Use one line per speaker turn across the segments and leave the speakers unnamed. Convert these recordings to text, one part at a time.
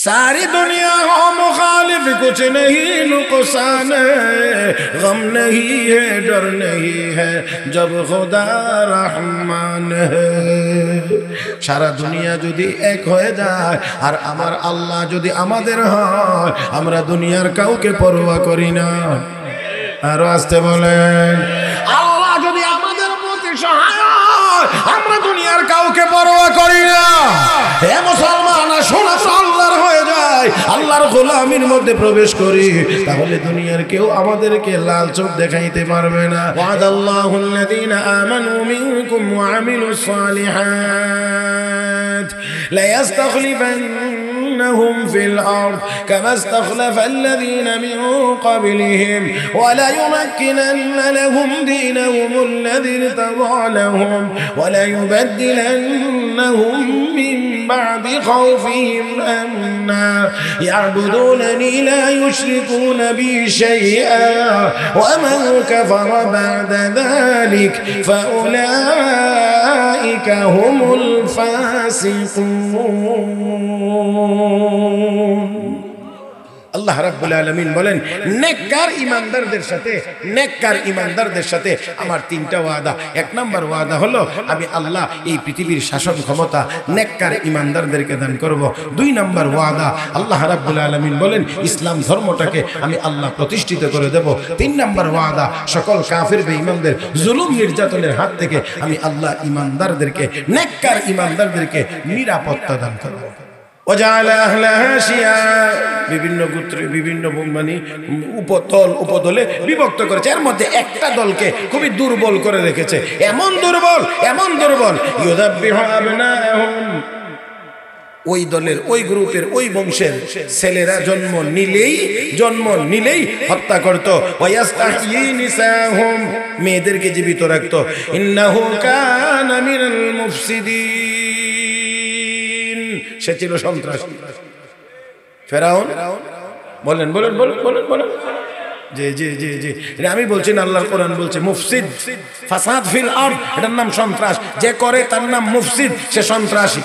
सारी दुनिया हो मुखालिफ, कुछ नहीं नुकसान है, गम नहीं है, डर नहीं है, जब खुदा रहमान है। সারা দুনিয়া যদি এক হয়ে যায় আর আমার আল্লাহ যদি আমাদের হয়, আমরা দুনিয়ার কাউকে পরোয়া করি না। আর আসতে বলেন, আল্লাহ যদি আমাদের প্রতি সহায় হয়, আমরা দুনিয়ার কাউকে পরোয়া করি না। হে মুসলমান, শোনা আল্লাহর হয়ে যায়, আল্লাহর গোলামির মধ্যে প্রবেশ করি, তাহলে দুনিয়ার কেউ আমাদেরকে লাল চোখ দেখাইতে পারবে না। ওয়াদাল্লাহুল লাযীনা আমানু মিনকুম ওয়া আমিলুস সালিহাত লা ইয়াস্তাখলিফান্নাহুম ফিল আরদ কামা ইস্তাখলাফা আল্লাযীনা মিন ক্বাবলিহিম ওয়া লা ইউমাক্কিনান্না লাহুম দীনাহুম আল্লাযী ইরতাদা লাহুম ওয়া লা ইউবাদদিলান্নাহুম মিন বা'দি খাওফিহিম আন্না يعبدونني لا يشركون بي شيئا ومن كفر بعد ذلك فأولئك هم الفاسقون। আল্লাহ রাব্বুল আলামিন বলেন, নেককার ইমানদারদের সাথে আমার তিনটা ওয়াদা। এক নাম্বার ওয়াদা হলো আমি আল্লাহ এই পৃথিবীর শাসন ক্ষমতা নেককার ইমানদারদেরকে দান করব। দুই নাম্বার ওয়াদা, আল্লাহ রাব্বুল আলামিন বলেন ইসলাম ধর্মটাকে আমি আল্লাহ প্রতিষ্ঠিত করে দেব। তিন নাম্বার ওয়াদা, সকল কাফির বেঈমানদের জুলুম নির্যাতনের হাত থেকে আমি আল্লাহ ইমানদারদেরকে, নেককার ইমানদারদেরকে নিরাপত্তা দান করব। বিভিন্ন গোত্রে বিভিন্ন উপদলে বিভক্ত করেছে, এর মধ্যে একটা দলকে খুবই দুর্বল করে রেখেছে। এমন দুর্বল ওই দলের, ওই গ্রুপের, ওই বংশের ছেলেরা জন্ম নিলেই হত্যা করত। মেয়েদেরকে জীবিত রাখত। ইন্নাহু কানা মিনাল মুফসিদিন, সে ছিল সন্ত্রাসী। ফেরাউন বলেন জি জি জি জি, আমি বলছি না, আল্লাহর কোরআন বলছে মুফসিদ, ফাসাদ ফিল আরদ, এটার নাম সন্ত্রাস। যে করে তার নাম মুফসিদ, সে সন্ত্রাসী।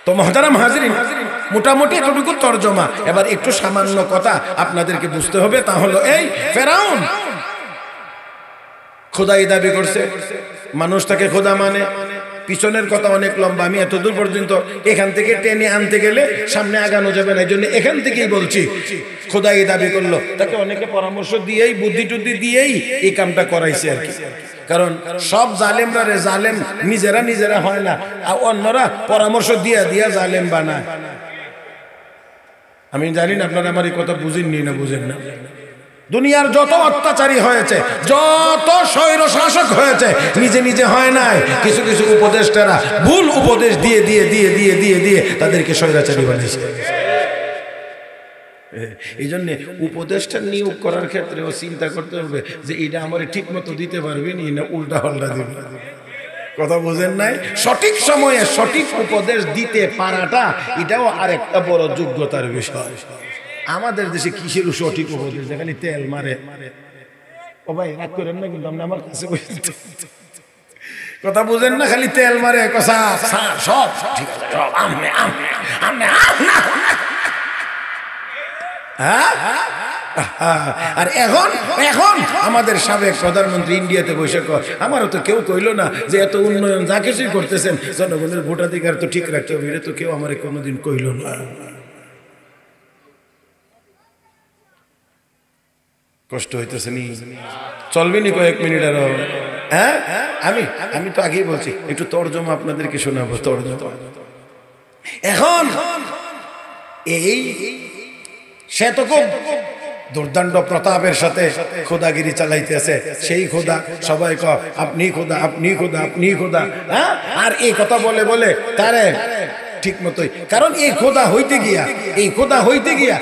তো মুহতারাম হাজিরিন, মোটামুটি এতটুকু তরজমা। এবার একটু সামান্য কথা আপনাদেরকে বুঝতে হবে, তা হলো এই ফেরাউন খোদাই দাবি করছে, মানুষ তাকে খোদা মানে। পিছনের কথা অনেক লম্বা, আমি এতদূর পর্যন্ত এখান থেকে টেনে আনতে গেলে সামনে আগানো যাবে না, এই জন্য এখান থেকেই বলছি। খোদাই দাবি করলো, তাকে অনেকে পরামর্শ দিয়েই, বুদ্ধি টুদ্ধি দিয়েই এই কামটা করাইছে আর কি। কারণ সব জালেমরা জালেম নিজেরা হয় না, আর অন্যরা পরামর্শ দিয়া জালেম বানায়। আমি জানি না আপনারা আমার এই কথা বুঝেননি না বুঝেন না। দুনিয়ার যত অত্যাচারী হয়েছে, যত স্বৈর শাসক হয়েছে, নিজে হয় নাই। কিছু উপদেষ্টারা ভুল উপদেশ দিয়ে তাদেরকে স্বৈরাচারী বানিয়েছে। এই জন্য উপদেষ্টা নিয়োগ করার ক্ষেত্রেও চিন্তা করতে হবে যে এটা আমার ঠিক মতো দিতে পারবে না উল্টা পাল্টা দিবে। কথা বুঝেন নাই? সঠিক সময়ে সঠিক উপদেশ দিতে পারাটা এটাও আরেকটা বড় যোগ্যতার বিষয়। আমাদের দেশে কিসের সঠিক উপদেশ, যেখানে তেল মারে। ও ভাই রাগ করেন না কিন্তু, আপনি আমার কাছে কথা বুঝেন না, খালি তেল মারে, সব ঠিক আছে, সব আর এখন আমাদের সাবেক প্রধানমন্ত্রী ইন্ডিয়াতে বসে কয়, আমারও তো কেউ কইল না যে এত উন্নয়ন যা কিছুই করতেছেন জনগণের ভোটাধিকার তো ঠিক রাখতে হবে, এটা তো কেউ আমার কোনোদিন কইল না। কষ্ট হইতেছে নি? চলবে নি কয়েক মিনিট আরো? হ্যাঁ, আমি তো আগেই বলছি, একটু তর্জমা আপনাদেরকে শোনাবো। তর্জমা এখন এই সে তো খুব দুর্দান্ত প্রতাপের সাথে খোদাগিরি চালাইতেছে। সেই খোদা সবাই কয় আপনি খোদা, আপনি খোদা, আপনি খোদা। হ্যাঁ, আর এই কথা বলে তারে ঠিক মতোই, কারণ এই খোদা হইতে গিয়া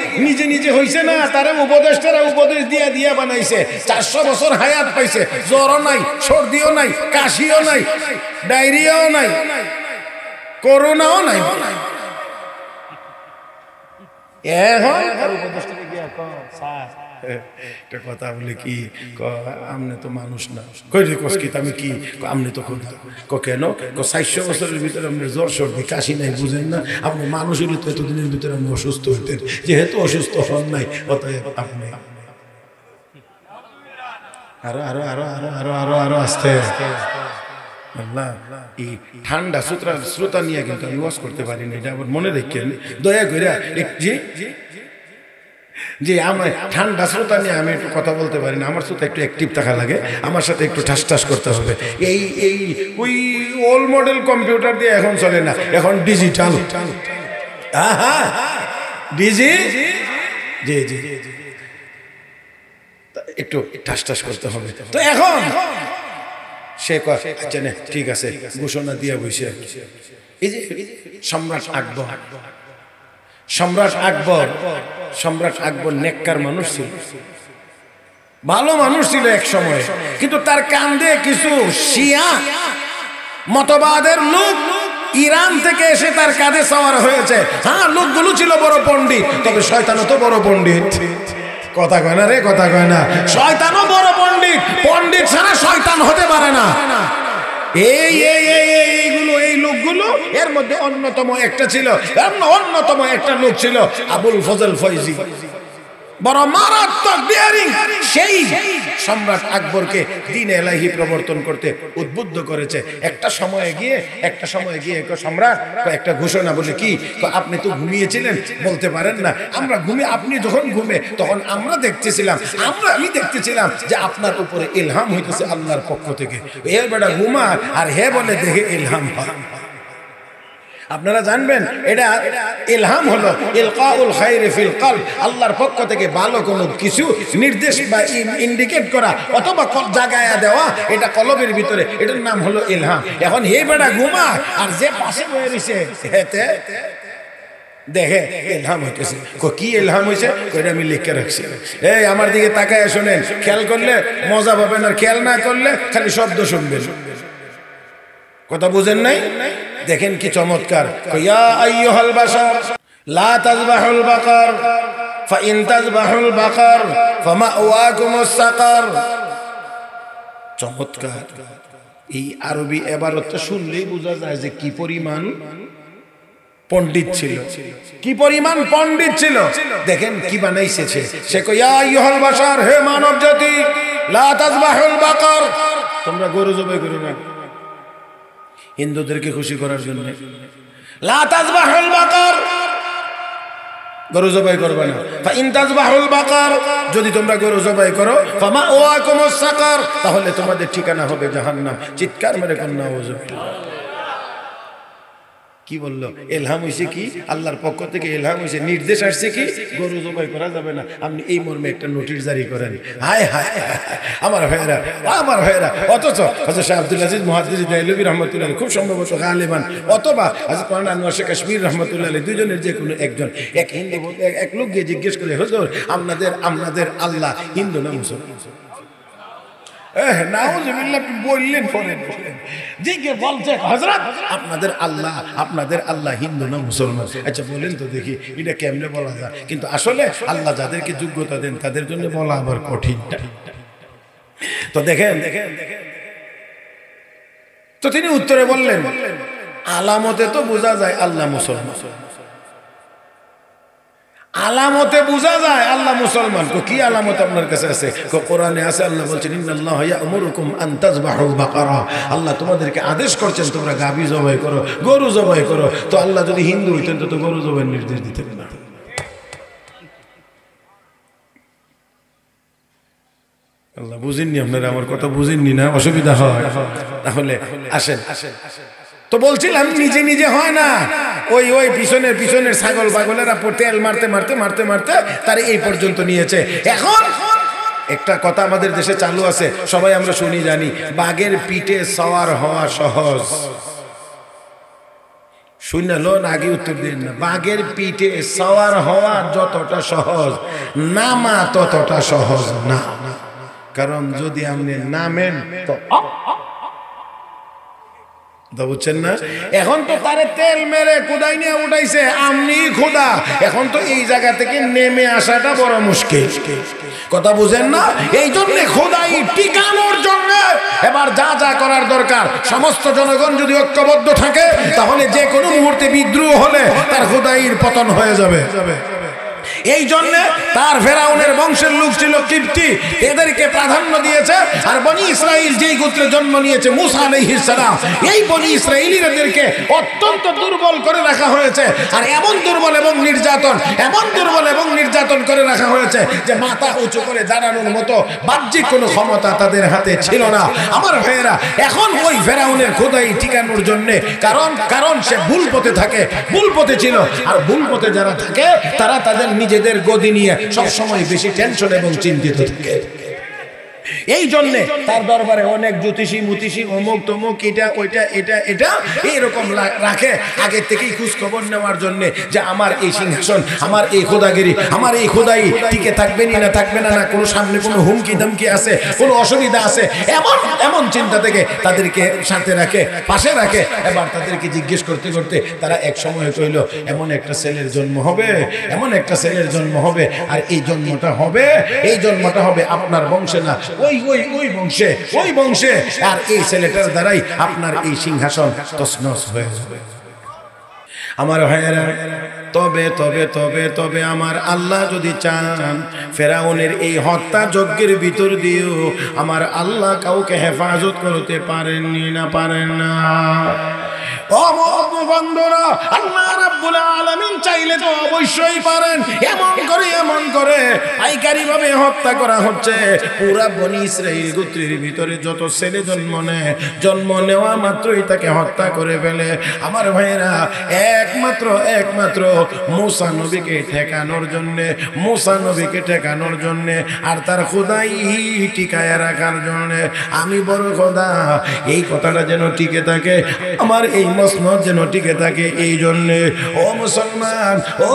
নিজে হইছে না, তারে উপদেষ্টারা উপদেশ দিয়া বানাইছে। 400 বছর হায়াত পাইছে, জ্বরও নাই, সর্দিও নাই, কাশিও নাই, ডায়রিয়াও নাই, করোনাও নাই। এখন উপদেষ্টাকে গিয়া স্যার একটা কথা বলে কি, আমনে তো মানুষ না। কই রে কস কি আমি কি, আমনে তো খোদা। কেন? 400 বছরের ভিতরে আপনি জ্বর সর্দি কাশি নাই, বুঝেন না? আপনি মানুষ হলে তো এতদিনের ভিতরে আপনি অসুস্থ হইতেন, যেহেতু অসুস্থ হন নাই অতএব আপনি আরো আরো আরো আরো আরো আরো আরো আস্তে আল্লাহ। এই ঠান্ডা শ্রোতা নিয়ে কিন্তু আমি ওয়াজ করতে পারি না, এটা আবার মনে রেখেন দয়া করে। যে আমার ঠান্ডা শ্রোতা নিয়ে আমি একটু কথা বলতে পারি না, আমার শ্রোতা একটু অ্যাক্টিভ থাকা লাগে, আমার সাথে একটু ঠাস ঠাস করতে হবে। এই ওই ওল্ড মডেল কম্পিউটার দিয়ে এখন চলে না, এখন ডিজিটাল। ডিজি জি জি একটু ঠাস ঠাস করতে হবে। তো এখন সে আচ্ছা না ঠিক আছে, ঘোষণা দিয়া বসে। এই যে সম্রাট আকবর নেককার মানুষ ছিল, ভালো মানুষ ছিল এক সময়, কিন্তু তার কান্দে কিছু শিয়া মতবাদের লোক ইরান থেকে এসে তার কাঁধে সওয়ার হয়েছে। হ্যাঁ, লোকগুলো ছিল বড় পণ্ডিত, তবে শয়তানও তো বড় পণ্ডিত। কথা কয় না রে, কথা কয় না। শয়তানও বড় পণ্ডিত, পণ্ডিত ছাড়া শয়তান হতে পারে না। এইগুলো এই লোকগুলো, এর মধ্যে অন্যতম একটা লোক ছিল আবুল ফজল ফয়জি, বড় মারাত্মক ডিয়ারিং। সেই সম্রাট আকবরকে দ্বীন ইলাহি প্রবর্তন করতে উদ্বুদ্ধ করেছে। একটা সময়ে গিয়ে সম্রাট একটা ঘোষণা বলে কি, আপনি তো ঘুমিয়েছিলেন, বলতে পারেন না। আমরা আপনি যখন ঘুমে তখন আমি দেখতেছিলাম যে আপনার উপরে ইলহাম হইতেছে আল্লাহর পক্ষ থেকে। এর বেটা ঘুমা আর হে বলে দেখে ইলহাম হয়। আপনারা জানবেন এটা ইলহাম হলো ইলকাউল খায়রি ফিল কলব, আল্লাহর পক্ষ থেকে ভালো কোনো কিছু নির্দেশ বা ইন্ডিকেট করা অথবা জাগায়া দেওয়া, এটা কলবের ভিতরে, এটার নাম হলো ইলহাম। এখন এই বেটা ঘুমা আর যে পাশে বসে রইছে হেতে দেখে ইলহাম হইতেছে। কি ইলহাম হইছে? কইটা আমি লিখে রাখছি। এই আমার দিকে তাকায় শুনেন, খেয়াল করলে মজা পাবেন, আর খেয়াল না করলে খালি শব্দ শুনবেন। কথা বুঝেন নাই? দেখেন কি চমৎকার। ইয়া আইয়ুহাল বাশার লা তাযবাহুল বাকার ফাইন তাযবাহুল বাকার ফামাওয়াকুমুস সাকার। চমৎকার। এই আরবি ইবারতটা শুনলেই বোঝা যায় যে কি পরিমাণ পণ্ডিত ছিল, কি পরিমাণ পণ্ডিত ছিল। দেখেন কি বানাইছে সে কয় ইয়া আইয়ুহাল বাশার, হে মানব জাতি, লা তাযবাহুল বাকার, তোমরা গরু জবাই করো না হিন্দুদেরকে খুশি করার জন্য। লা তাযবাহুল বাকার, গরু জবাই করবে না। ফাইন তাযবাহুল বাকার, যদি তোমরা গরু জবাই করো, ফামাওয়াকুমুস সাকার, তাহলে তোমাদের ঠিকানা হবে জাহান্নাম। চিৎকার মেরে কন্যা ওযু। কি বললো? ইলহাম হইছে কি? আল্লাহর পক্ষ থেকে ইলহাম হইছে, নির্দেশ আসছে কি গরু জবাই করা যাবে না, আপনি এই মর্মে একটা নোটিশ জারি করেন। হায় হায় আমার ভাইয়েরা, অথচ হযরত শাহ আব্দুল আজিজ মুহাদ্দিস দেহলভী রাহমাতুল্লাহ আলাইহি, খুব সম্ভবত গালিবান, অথবা হযরত মাওলানা আনোয়ার শেখ কাশ্মীর রাহমাতুল্লাহ আলাইহি, দুইজনের যে কোনো একজন, এক লোক গিয়ে জিজ্ঞেস করে, হুজুর আপনাদের আল্লাহ হিন্দু না মুসলমান? নাউজুবিল্লাহ বললেন, বলছে হযরত আপনাদের আল্লাহ হিন্দু না মুসলমান? আচ্ছা বলেন তো দেখি এটা কেমনে বলা যায়? কিন্তু আসলে আল্লাহ যাদেরকে যোগ্যতা দেন তাদের জন্য বলা আবার কঠিন। তো দেখেন, তো তিনি উত্তরে বললেন, আলামতে তো বোঝা যায় আল্লাহ মুসলমান, আলামতে বোঝা যায় আল্লাহ মুসলমান। কি আলামত আপনার কাছে আছে? কোরআনে আছে, আল্লাহ বলছেন ইন্নাল্লাহা ইয়া'মুরুকুম আন তাযবাহুল বাকারা, আল্লাহ তোমাদেরকে আদেশ করছেন তোমরা গাভী জবাই করো, গরু জবাই করো। তো আল্লাহ যদি হিন্দু হইতেন তো গরু জবাইয়ের নির্দেশ দিতেন না। আল্লাহ বুঝেননি, আপনারা আমার কথা বুঝেননি না? অসুবিধা হয়? তাহলে আসেন। তো বলছিলাম নিজে নিজে হয় না, ওই পিছনের ছাগল পাগলেরা তেল মারতে তারা এই পর্যন্ত নিয়েছে। এখন একটা কথা আমাদের দেশে চালু আছে, সবাই আমরা শুনি জানি, বাঘের পিঠে সওয়ার হওয়া সহজ। শুনলেন? আগে উত্তর দিন না। বাঘের পিঠে সওয়ার হওয়া যতটা সহজ, নামা ততটা সহজ না। কারণ যদি আপনি নামেন তো কথা বুঝছেন না? এখন তো তারে তেল মেরে খোদাই নিয়ে উঠাইছে, আমনি খোদা। এখন তো এই জায়গা থেকে নেমে আসাটা বড় মুশকিল। কথা বুঝেন না? এই জন্য খোদাই টিকানোর জন্য এবার যা যা করার দরকার, সমস্ত জনগণ যদি ঐক্যবদ্ধ থাকে তাহলে যে কোনো মুহূর্তে বিদ্রোহ হলে তার খোদাইয়ের পতন হয়ে যাবে। এই জন্য তার ফেরাউনের বংশের লোক ছিল কিপ্তি, এদেরকে প্রাধান্য দিয়েছে। আর বনি ইসরাইল যেই গোত্রে জন্ম নিয়েছে মুসা আলাইহিস সালাম, এই বনি ইসরাইলীদেরকে অত্যন্ত দুর্বল করে রাখা হয়েছে। আর এমন দুর্বল এবং নির্যাতন, এমন দুর্বল এবং নির্যাতন করে রাখা হয়েছে যে মাথা উঁচু করে দাঁড়ানোর মতো বাহ্যিক কোনো ক্ষমতা তাদের হাতে ছিল না। আমার ভাইয়েরা, এখন ওই ফেরাউনের খোদাই ঠিকানোর জন্য, কারণ সে ভুল পথে থাকে, ভুল পথে ছিল। আর ভুল পথে যারা থাকে তারা তাদের নিজেদের গদি নিয়ে সবসময় বেশি টেনশন এবং চিন্তিত থাকে। এই জন্য তার দরবারে অনেক জ্যোতিষী মুতিষী অমুক তমুক এটা ওইটা এটা এইরকম রাখে আগে থেকেই খোঁজ খবর নেওয়ার জন্য যে আমার এই সিংহাসন, আমার এই খোদাগিরি, আমার এই খোদাই টিকে থাকবে না থাকবে না, কোনো সামনে কোনো হুমকি ধমকি আছে, কোনো অসুবিধা আছে, এমন চিন্তা থেকে তাদেরকে সাথে রাখে, পাশে রাখে। এবার তাদেরকে জিজ্ঞেস করতে করতে তারা এক সময় কইল এমন একটা ছেলের জন্ম হবে, এমন একটা ছেলের জন্ম হবে, আর এই জন্মটা হবে আপনার বংশে না, ওই বংশে। আর এই ছেলেটার দ্বারাই আপনার এই সিংহাসন তছনছ হয়ে যাবে। আমার ভাইয়েরা, তবে তবে তবে তবে আমার আল্লাহ যদি চান, ফেরাউনের এই হত্যা যজ্ঞের ভিতর দিয়েও আমার আল্লাহ কাউকে হেফাজত করতে পারেননি না পারেন না। বন্ধুরা, আল্লাহ রাব্বুল আলামিন চাইলে তো অবশ্যই পারেন। এমন করে পাইকারি ভাবে হত্যা করা হচ্ছে। পুরা বনি ইসরাইল গোত্রের ভিতরে যত ছেলে জন্ম নেওয়া মাত্রই তাকে হত্যা করে ফেলে। আমার ভাইয়েরা, একমাত্র মুসা নবীকে ঠেকানোর জন্য আর তার খোদাই টিকায় রাখার জন্য, আমি বড় খোদা, এই কথাটা যেন টিকে থাকে, আমার এই মসনদ যেন টিকে থাকে। এই জন্য ও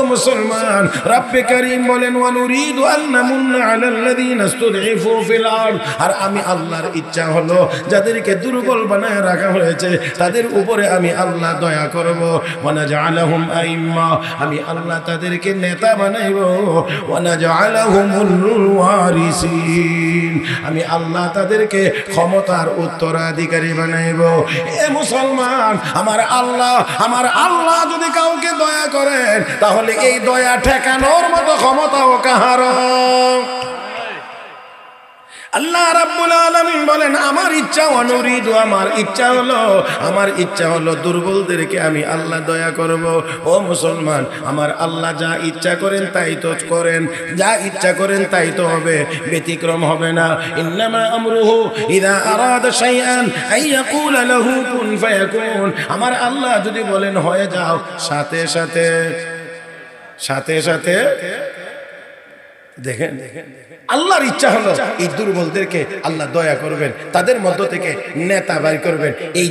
মুসলমান, রব্বে কারীম বলেন ওয়ানুরিদু আন নামুন্না আলাল্লাযীনা ইসতুদঈফু ফিল আরদ। আর আমি আল্লাহর ইচ্ছা হলো যাদেরকে দুর্বল বানায় রাখা হয়েছে তাদের উপরে আমি আল্লাহ দয়া করব। ওয়া নাজআলহুম আইম্মা, আমি আল্লাহ তাদেরকে নেতা বানাইব। ওয়া নাজআলহুমুল ওয়ারিসিন, আমি আল্লাহ তাদেরকে ক্ষমতার উত্তরাধিকারী বানাইব। এ মুসলমান, আমার আল্লাহ যদি কাউকে দয়া করেন তাহলে এই দয়া ঠেকানোর মতো ক্ষমতাও কাহার। আল্লাহ রাব্বুল আলামিন বলেন আমার ইচ্ছা হলো দুর্বলদেরকে আমি আল্লাহ দয়া করব। ও মুসলমান, আমার আল্লাহ যা ইচ্ছা করেন তাই তো করেন, যা ইচ্ছা করেন তাই তো হবে, ব্যতিক্রম হবে না। ইন্নামা আমরুহু ইযা আরাদা শাইআন আইয়াকুলা লাহু কুন ফায়াকুন। আমার আল্লাহ যদি বলেন হয়ে যাও, সাথে সাথে দেখেন আল্লাহর ইচ্ছা হলো এই দুর্বলদেরকে আল্লাহ দয়া করবেন, তাদের মধ্য থেকে নেতা বাই করবেন। এই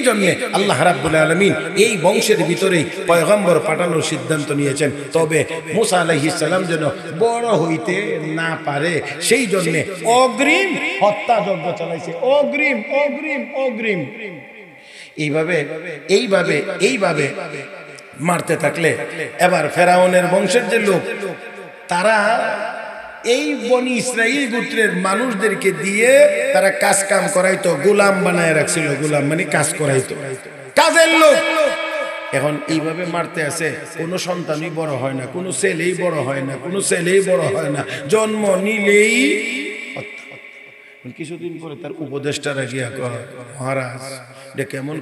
জন্য আল্লাহ রাব্বুল আলামিন এই বংশের ভিতরেই পয়গম্বর পাঠানোর সিদ্ধান্ত নিয়েছেন। তবে মুসা আলাইহিস সালাম যেন বড় হইতে না পারে সেই জন্য অগ্রিম হত্যাযজ্ঞ চালাইছে। অগ্রিম এইভাবে মারতে থাকলে এবার ফেরাউনের বংশের যে লোক, তারা এই বনি ইসরাইল গোত্রের মানুষদেরকে দিয়ে তারা কাজ কাম করাইতো, গোলাম বানায় রাখছিল। গোলাম মানে কাজ করাইতো, কাজের লোক। এখন এইভাবে মারতে আছে, কোনো সন্তানই বড় হয় না, কোনো ছেলেই বড় হয় না, জন্ম নিলেই। কিছুদিন পরে তার উপদেষ্টারা গিয়া কয়, মহারাজ এটা কেমন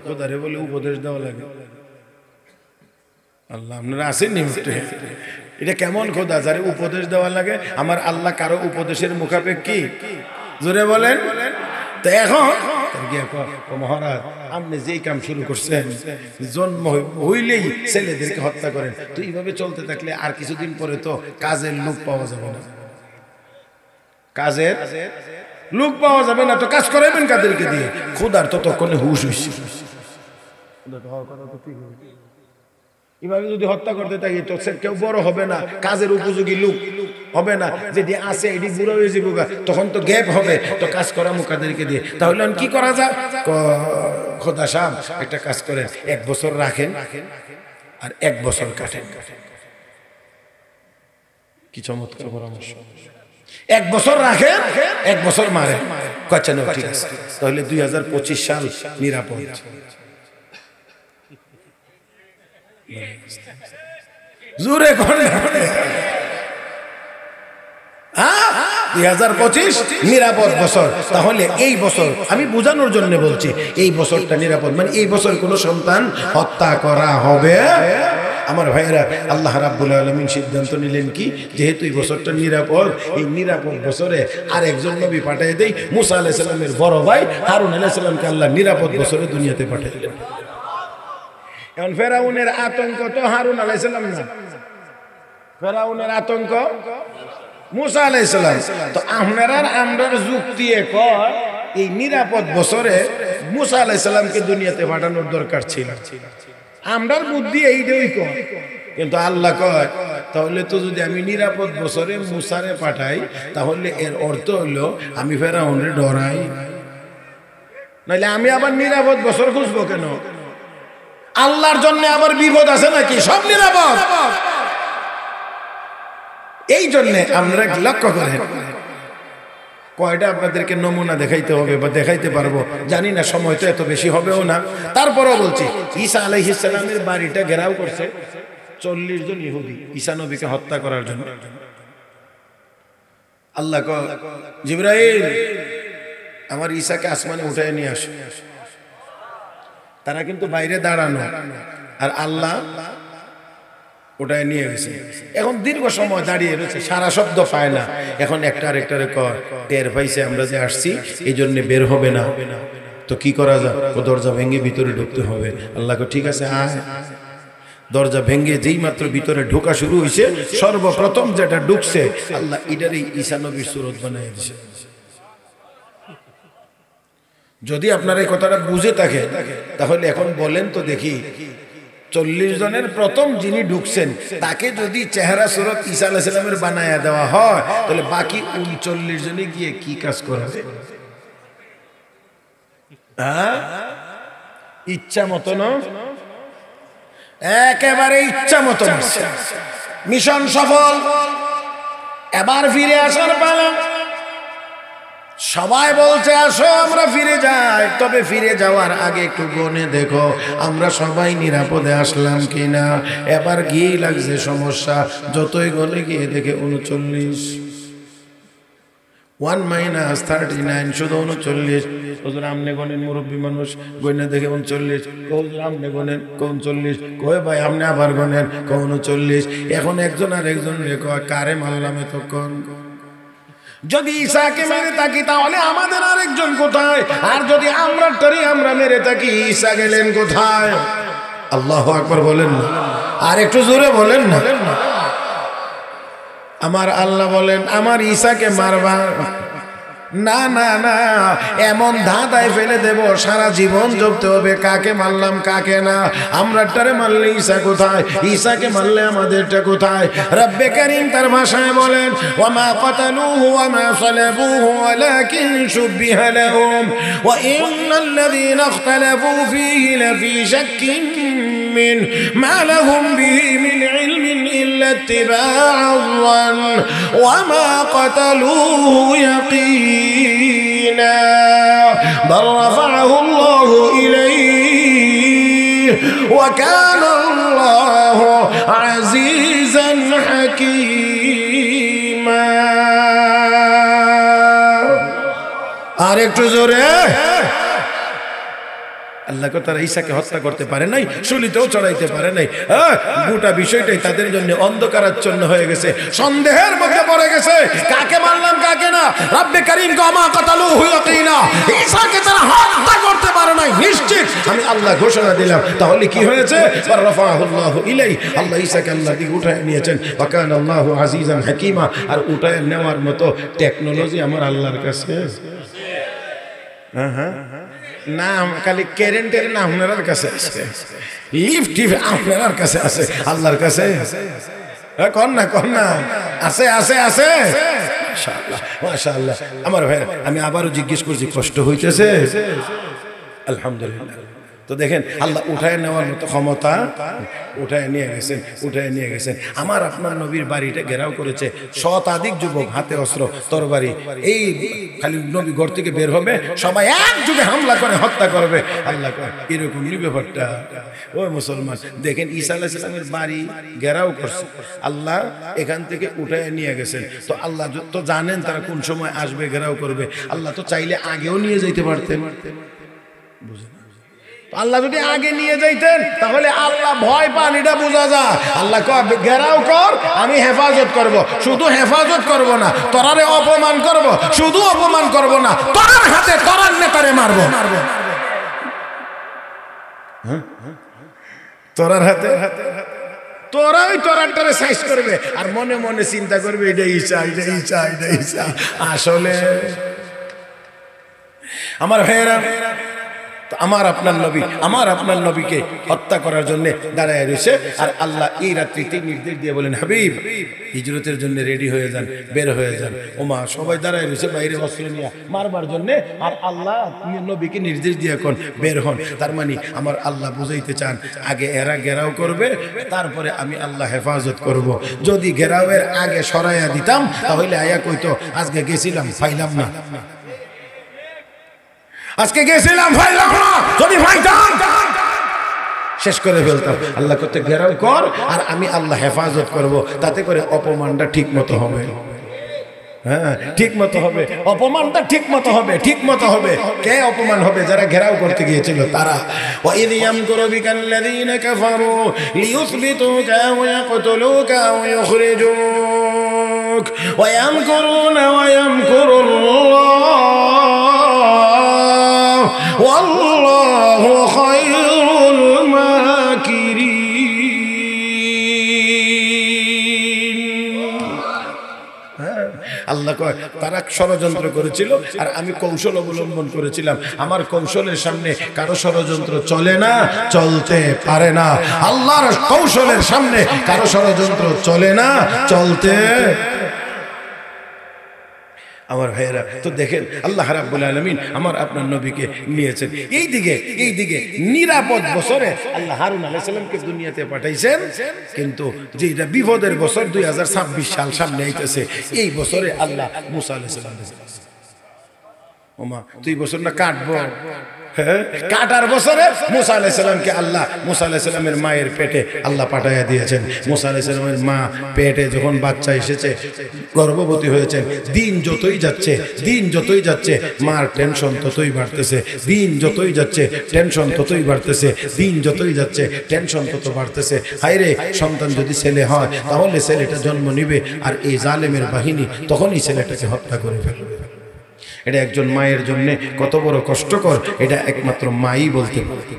খোদারে বলে উপদেশ দেওয়া লাগে? আল্লাহ আপনারা আসেননি, এটা কেমন খোদা যারে উপদেশ দেওয়া লাগে? আমার আল্লাহ কারো উপদেশের মুখাপেক্ষী? জোরে বলেন। তো এখন মহারাজ আপনি যেই কাম শুরু করছেন, জন্ম হইলেই ছেলেদেরকে হত্যা করেন, তো এইভাবে চলতে থাকলে আর কিছুদিন পরে তো কাজের লোক পাওয়া যাবে না, তো কাজ করাইবেন কাদেরকে দিয়ে? খোদার ততক্ষণে হুশ হইছে। এভাবে যদি হত্যা করতে থাকি তো কেউ বড় হবে না, কাজের উপযোগী লোক হবে না, যেটি আছে এটি বুড়ো হয়ে যাবো, তখন তো গ্যাপ হবে, তো কাজ করা মুখাদেরকে দিয়ে। তাহলে কি করা যায়? খোদা সাহেব একটা কাজ করেন, 1 বছর রাখেন আর 1 বছর কাটেন। কি চমৎকার পরামর্শ। 1 বছর রাখেন, 1 বছর মারেন। কচ্ছা না, ঠিক আছে, তাহলে 2025 সাল নিরাপদ। জোরে করে 2025 নিরাপদ বছর। তাহলে এই বছর আমি বোঝানোর জন্য বলছি, এই বছরটা নিরাপদ, মানে এই বছর কোনো সন্তান হত্যা করা হবে। আমার ভাইয়েরা, আল্লাহ রাব্বুল আলামিন সিদ্ধান্ত নিলেন কি, যেহেতু এই বছরটা নিরাপদ, এই নিরাপদ বছরে আরেকজন নবী পাঠিয়ে দেই। মুসা আলাইহিস সালামের বড় ভাই হারুন আলাইহিস সালামকে আল্লাহ নিরাপদ বছরে দুনিয়াতে পাঠিয়ে দিলেন। এখন ফেরাউনের আতঙ্ক তো হারুন আলাইহিস সালাম না, ফেরাউনের আতঙ্ক মুসা আলাইহিস সালাম। তো আমরার যুক্তি কয় এই নিরাপদ বছরে মুসা আলাইহিস সালামকে দুনিয়াতে পাঠানোর দরকার ছিল। আমরার বুদ্ধি এইটাই কয়, কিন্তু আল্লাহ কয় তাহলে তো যদি আমি নিরাপদ বছরে মুসারে পাঠাই, তাহলে এর অর্থ হলো আমি ফেরাউনরে ডরাই, নাইলে আমি আবার নিরাপদ বছর খুঁজবো কেন? আল্লাহর জন্য আবার বিপদ আছে নাকি? সব নিরাপদ। এই জন্য আমরা লক্ষ্য করেন, কয়টা আপনাদেরকে নমুনা দেখাইতে হবে বা দেখাইতে পারবো জানি না, সময় তো এত বেশি হবেও না, তারপরেও বলছি। ঈসা আলাইহিস সালামের বাড়িটা ঘেরাও করছে 40 জন ইহুদি ঈসা নবীকে হত্যা করার জন্য। আল্লাহ কয় জিবরাইল, আমার ঈসাকে আসমানে উঠায় নিয়ে আসো। তারা কিন্তু বাইরে দাঁড়ানো, আর আল্লাহ ওটাই নিয়ে গেছে। এখন দীর্ঘ সময় দাঁড়িয়ে রয়েছে, সারা শব্দ পায় না। এখন একটা আরেকটারে কর টের পাইছে আমরা যে আসছি, এই জন্য বের হবে না। তো কি করা যায়? ও দরজা ভেঙে ভিতরে ঢুকতে হবে। আল্লাহকে ঠিক আছে আয়। দরজা ভেঙে যেই মাত্র ভিতরে ঢোকা শুরু হয়েছে, সর্বপ্রথম যেটা ঢুকছে আল্লাহ এটারই ঈসা নবীর সুরত বানিয়ে দিয়েছে। যদি আপনার এই কথাটা বুঝে থাকে, তাহলে এখন বলেন তো দেখি, 40 জনের প্রথম যিনি ঢুকছেন তাকে যদি চেহারা সুরত ঈসা আলাইহিস সালামের বানায়া দেওয়া হয়, তাহলে বাকি 39 জনে গিয়ে কি কাজ করবে? ইচ্ছা মতো না, একেবারে ইচ্ছা মতো। মিশন সফল। এবার ফিরে আসার পালা। সবাই বলছে আসো আমরা ফিরে যাই, তবে ফিরে যাওয়ার আগে একটু গনে দেখো আমরা সবাই নিরাপদে আসলাম কিনা। এবার গিয়ে লাগছে সমস্যা, যতই গনে গিয়ে দেখে 39, 1 - 39, শুধু 39। হুজুর আমনে গনেন, মুরব্বী মানুষ গনে দেখে 39। হুজুর আমনে গনেন, 39। কই ভাই আমনে আবার গনেন, 39। এখন একজন আর একজন কারে মারলাম এতক্ষণ? যদি ঈসাকে মেরে থাকি তাহলে আমাদের আরেকজন কোথায়? আর যদি আমরা মেরে থাকি, ঈসা গেলেন কোথায়? আল্লাহু আকবার বলেন না, আর একটু জোরে বলেন না। আমার আল্লাহ বলেন আমার ঈসাকে মারবা না, না না, এমন ধাঁধায় ফেলে দেব সারা জীবন জপতে হবে কাকে মারলাম কাকে না। আমরাটারে মারলে ঈসা কোথায়? ঈসাকে মারলে আমাদেরটা কোথায়? রব্বে কারীম তার ভাষায় বলেন ওয়ামা কাতালুহু ওয়ামা সালাবুহু ওয়ালাকিন শুবিহা লাহুম ওয়া ইন্নাল্লাযীনা ইখতালাফু ফীহি লাফী শাক্কিন মিন মা লাহুম বিহি মিন ইলমিন ইল্লা ইত্তিবাআ আয-যন্ন ওয়ামা কাতালুহু ইয়াকিনা বাল রাফা'াহু আল্লাহু ইলাইহি ওয়া কানা আল্লাহু আজিজান হাকীমা। আর একটু জোরে। আল্লাহ তারা ঈসাকে হত্যা করতে পারে নাই, শুলিতেও চড়াইতে পারে নাই। গোটা বিষয়টাই তাদের জন্য অন্ধকারাচ্ছন্ন হয়ে গেছে, সন্দেহের মধ্যে পড়ে গেছে কাকে মারলাম কাকে না। রব্বে কারীম কামা কাতালুহু ইয়াকিনা, ঈসাকে তারা হত্যা করতে পারে নাই নিশ্চিত আমি আল্লাহ ঘোষণা দিলাম। তাহলে কি হয়েছে? রাফাহুল্লাহু ইলাইহি, আল্লাহ ঈসাকে আল্লাহ দিকে উঠায় নিয়েছেন। ওয়া কানা আল্লাহু আজিজান হাকীমা, আর উঠায় নেওয়ার মতো টেকনোলজি আমার আল্লাহর কাছে। না খালি কারেন্টের না আপনার কাছে আছে, লিফট আপনার কাছে আছে, আল্লাহর কাছে কর না আছে আছে আছে। মাশাআল্লাহ মাশাআল্লাহ। আমার ভাই আমি আবারও জিজ্ঞেস করছি, কষ্ট হইতেছে? আলহামদুলিল্লাহ। তো দেখেন আল্লাহ উঠায় নেওয়ার মতো ক্ষমতা উঠায় নিয়ে গেছেন। আমার আপনার নবীর বাড়িটা ঘেরাও করেছে শতাধিক যুবক, হাতে অস্ত্র তরবারি। এই খালি নবী ঘর থেকে বের হবে, সবাই একযোগে হামলা করে হত্যা করবে। আল্লাহ এরকম ব্যাপারটা। ও মুসলমান, দেখেন ঈসা আলাইহিস সালামের বাড়ি ঘেরাও করছে, আল্লাহ এখান থেকে উঠায় নিয়ে গেছেন। তো আল্লাহ তো জানেন তারা কোন সময় আসবে, ঘেরাও করবে। আল্লাহ তো চাইলে আগেও নিয়ে যেতে পারতেন। বুঝলেন? আল্লাহ যদি আগে নিয়ে যাইতেন তাহলে আল্লাহ ভয় পান, এটা বোঝা যায়। আল্লাহ ঘেরাও কর, আমি হেফাজত করব। শুধু হেফাজত করব না, তোরারে অপমান করব। শুধু অপমান করব না, তোরার হাতে তোরার নেতারে মারব। তোরার হাতে তোরা ওই তোরাটারে সাইজ করবে আর মনে মনে চিন্তা করবে এটা ঈসা। আসলে আমার ভাইয়েরা, আমার আপনার নবীকে হত্যা করার জন্য দাঁড়ায় রয়েছে। আর আল্লাহ এই রাত্রিতে নির্দেশ দিয়ে বলেন, হাবিব হিজরতের জন্য রেডি হয়ে যান, বের হয়ে যান। ওমা সবাই দাঁড়ায় রয়েছে বাইরে অস্ত্র নিয়ে মারবার জন্য, আর আল্লাহ নবীকে নির্দেশ দিয়ে এখন বের হন। তার মানে আমার আল্লাহ বুঝাইতে চান আগে এরা ঘেরাও করবে, তারপরে আমি আল্লাহ হেফাজত করব। যদি ঘেরাওয়ের আগে সরাইয়া দিতাম তাহলে আয়া কইতো আজকে গেছিলাম পাইলাম না, আজকে গেছিলাম ভাইলাম না, যদি ভাইতাম শেষ করে ফেলতাম। আল্লাহ করতে ঘেরাও কর আর আমি আল্লাহ হেফাজত করব, তাতে করে অপমানটা ঠিক মতো হবে। হ্যাঁ, ঠিক মতো হবে, অপমানটা ঠিক মতো হবে, ঠিক মতো হবে। কে অপমান হবে? যারা ঘেরাও করতে গিয়েছিল তারা। ওয়াইদ ইয়ামকুরু বিকাল্লাযীনা কাফারু লিয়ুসবিতুকা ওয়া ইয়াকতুলুকা ওয়া ইউখরিজুক ওয়া ইয়ামকুরুনা ওয়া ইয়ামকুরুল্লাহ ওয়াল্লাহু খায়রুল মাকিরিন। আল্লাহ কয় তারা ষড়যন্ত্র করেছিল আর আমি কৌশল অবলম্বন করেছিলাম। আমার কৌশলের সামনে কারো ষড়যন্ত্র চলে না, চলতে পারে না। আল্লাহর কৌশলের সামনে কারো ষড়যন্ত্র চলে না, চলতে। আমার ভাইয়েরা, তো দেখেন আল্লাহ রাব্বুল আলামিন আমার আপনার নবীকে নিয়েছেন এইদিকে নিরাপদ বছরে আল্লাহ হারুন আলাইহিস সালামকে দুনিয়াতে পাঠাইছেন। কিন্তু যেটা বিপদের বছর 2026 সাল সামনে আইতেছে, এই বছরে আল্লাহ মুসা আলাইহিস সালাম ওমা তুই বছর না কাটবো, কাটার বছরে মুসা আলাইহিস সালামকে আল্লাহ মুসা আলাইহিস সালামের মায়ের পেটে আল্লাহ পাঠাইয়া দিয়েছেন। মুসা আলাইহিস সালামের মা পেটে যখন বাচ্চা এসেছে, গর্ভবতী হয়েছেন, দিন যতই যাচ্ছে মার টেনশন ততই বাড়তেছে, দিন যতই যাচ্ছে টেনশন ততই বাড়তেছে, দিন যতই যাচ্ছে টেনশন তত বাড়তেছে। হায়রে, সন্তান যদি ছেলে হয় তাহলে ছেলেটা জন্ম নিবে, আর এই জালেমের বাহিনী তখনই ছেলেটাকে হত্যা করে ফেলবে। এটা একজন মায়ের জন্য কত বড় কষ্টকর, এটা একমাত্র মাই বলতে পারে।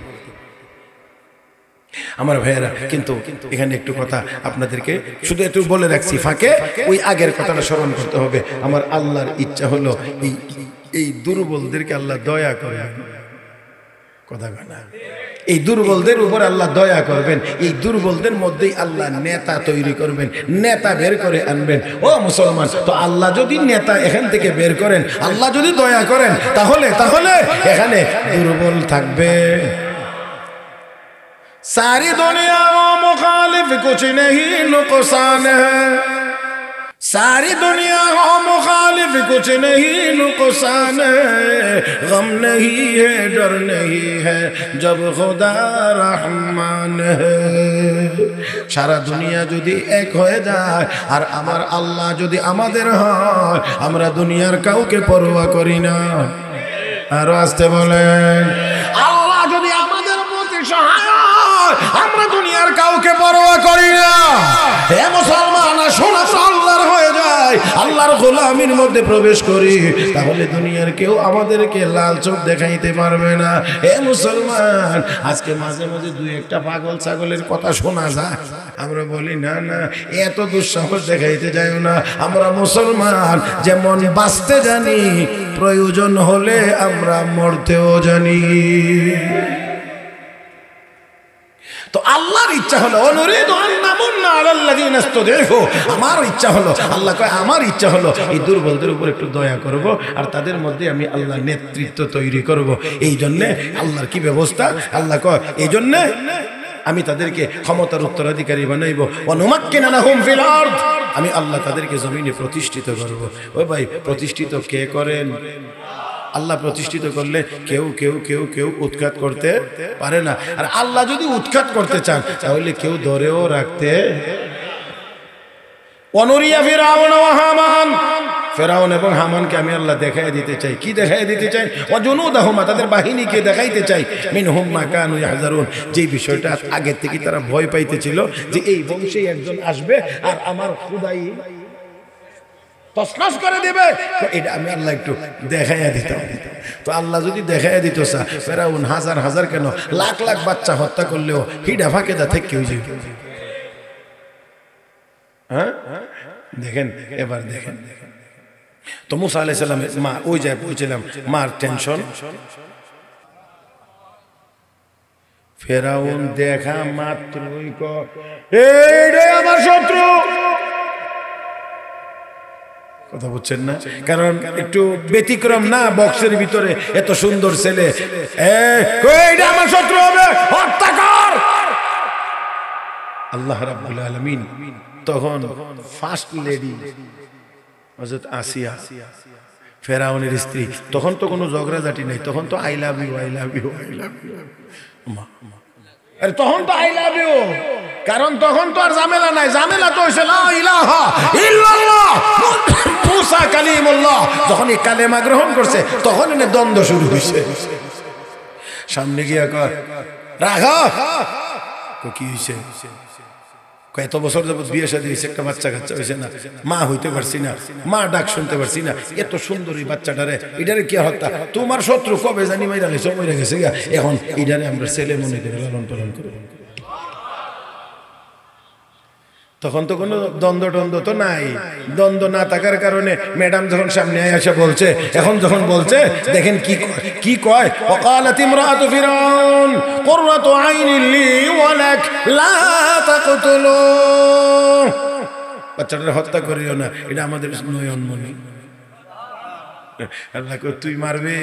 আমার ভাইয়েরা, কিন্তু এখানে একটু কথা আপনাদেরকে শুধু একটু বলে রাখছি ফাঁকে, ওই আগের কথাটা স্মরণ করতে হবে। আমার আল্লাহর ইচ্ছা হলো এই দুর্বলদেরকে আল্লাহ দয়া করে, কথা না, এই দুর্বলদের উপর আল্লাহ দয়া করবেন। এই দুর্বলদের মধ্যেই আল্লাহ নেতা তৈরি করবেন, নেতা বের করে আনবেন। ও মুসলমান, তো আল্লাহ যদি নেতা এখান থেকে বের করেন, আল্লাহ যদি দয়া করেন, তাহলে এখানে দুর্বল থাকবে। सारी दुनिया मुखालिफ कुछ नहीं नुकसान है, सारी दुनिया हो मुखालिफ कुछ नहीं नुकसान है, गम नहीं है डर नहीं है जब खुदा रहमान है। সারা দুনিয়া যদি এক হয়ে যায় আর আমার আল্লাহ যদি আমাদের হয়, আমরা দুনিয়ার কাউকে পরোয়া করি না। আর আসতে বলেন, আল্লাহ যদি আমাদের প্রতি সহায়, আমরা দুনিয়ার কাউকে পরোয়া করি না। হে মুসলমান, শোনা আল্লাহর হয়ে যায়, আল্লাহর গোলামির মধ্যে প্রবেশ করি, তাহলে দুনিয়ার কেউ আমাদেরকে লাল চোখ দেখাইতে পারবে না। হে মুসলমান, আজকে মাঝে মাঝে দুই একটা পাগল ছাগলের কথা শোনা যায়, আমরা বলি না না, এত দুঃসাহস দেখাইতে যাইও না। আমরা মুসলমান যেমন বাঁচতে জানি, প্রয়োজন হলে আমরা মরতেও জানি। তো আল্লাহর ইচ্ছা হলো, অনুরিদু আন নামুন্না আলাল্লাযীনা নাস্তাদিফু, আমার ইচ্ছা হলো, আল্লাহ কয় আমার ইচ্ছা হলো এই দুর্বলদের উপর একটু দয়া করব আর তাদের মধ্যে আমি আল্লাহ নেতৃত্ব তৈরি করব। এই জন্য আল্লাহর কি ব্যবস্থা, আল্লাহ কয় এই জন্য আমি তাদেরকে ক্ষমতার উত্তরাধিকারী বানাইব। ওয়ানুমাক্কিনা লাহুম ফিল আরদ, আমি আল্লাহ তাদেরকে জমিনে প্রতিষ্ঠিত করব। ওই ভাই, প্রতিষ্ঠিত কে করেন? আল্লাহ প্রতিষ্ঠিত করলে কেউ কেউ কেউ কেউ উৎখাত করতে পারে না। আর আল্লাহ যদি উৎখাত করতে চান তাহলে কেউ ধরেও রাখতে। ওয়ানুরিয়া ফিরআউন ওয়া হামান, ফেরাউন এবং হামানকে আমি আল্লাহ দেখাই দিতে চাই। কি দেখাই দিতে চাই? ওয়া জুনুদাহুমা, তাদের বাহিনীকে দেখাইতে চাই। মিনহুম মা কানু ইয়াহজারুন, যেই বিষয়টা আগে থেকে তারা ভয় পাইতেছিল যে এই বংশে একজন আসবে আর আমার খুদাই তছনছ করে দেবে, তো এটা আমি আল্লাহ একটু দেখাইয়া দিতাম। তো আল্লাহ যদি দেখাইয়া দিত ফেরাউন হাজার হাজার কেন লাখ লাখ বাচ্চা হত্যা করলেও হিডা ফাঁকেদা থেকে কেউ যাবে। হ্যাঁ দেখেন, এবার দেখেন তো মুসা আলাইহিস সালামের মা, ওই যায় পৌঁছলাম, মার টেনশন। ফেরাউন দেখা মাত্রই এইটাই আমার শত্রু, কথা বুঝছেন না? কারণ একটু ব্যতিক্রম না, বক্সের ভিতরে এত সুন্দর ছেলে, এইটা আমার শত্রু হবে, হত্যা কর। আল্লাহ রাব্বুল আলামিন তখন ফার্স্ট লেডি হযরত আসিয়া, ফেরাউনের স্ত্রী, তখন তো কোনো ঝগড়াঝাটি নেই, তখন তো I love you I love you I love you, আরে তখন তো আই লাভ ইউ, কারণ তখন তো আর ঝামেলা নাই। ঝামেলা তো হইছে লা ইলাহা ইল্লাল্লাহ মুসা কালিমুল্লাহ, যখন এই কালেমা গ্রহণ করছে তখন এনে দ্বন্দ্ব শুরু হইছে। সামনে গিয়া কর রাখো, কি হইছে? এত বছর যাবত বিয়ে শাদী হয়েছে, একটা বাচ্চা কাচ্চা হয়েছে না, মা হইতে পারছি না, মা ডাক শুনতে পারছি না, এত সুন্দর এই বাচ্চাটারে, এটারে কি হত্যা? তোমার শত্রু কবে জানি মাইরা গেছে, মরে গেছে, এখন এটারে আমরা ছেলে মনে করে লালন পালন করব। তখন তো কোনো দ্বন্দ্ব টন্দ্ব তো নাই। দ্বন্দ্ব না থাকার কারণে ম্যাডাম যখন সামনে এসে বলছে, এখন যখন বলছে দেখেন কি কয়, ওয়াকালাত ইমরাতু ফিরাউন কুররাতু আইনিন লি ওয়া লাক লা তাকতুলু, বাচ্চাটারে হত্যা করিও না, এটা আমাদের নয়নমণি। আল্লাহ কই তুই মারবে,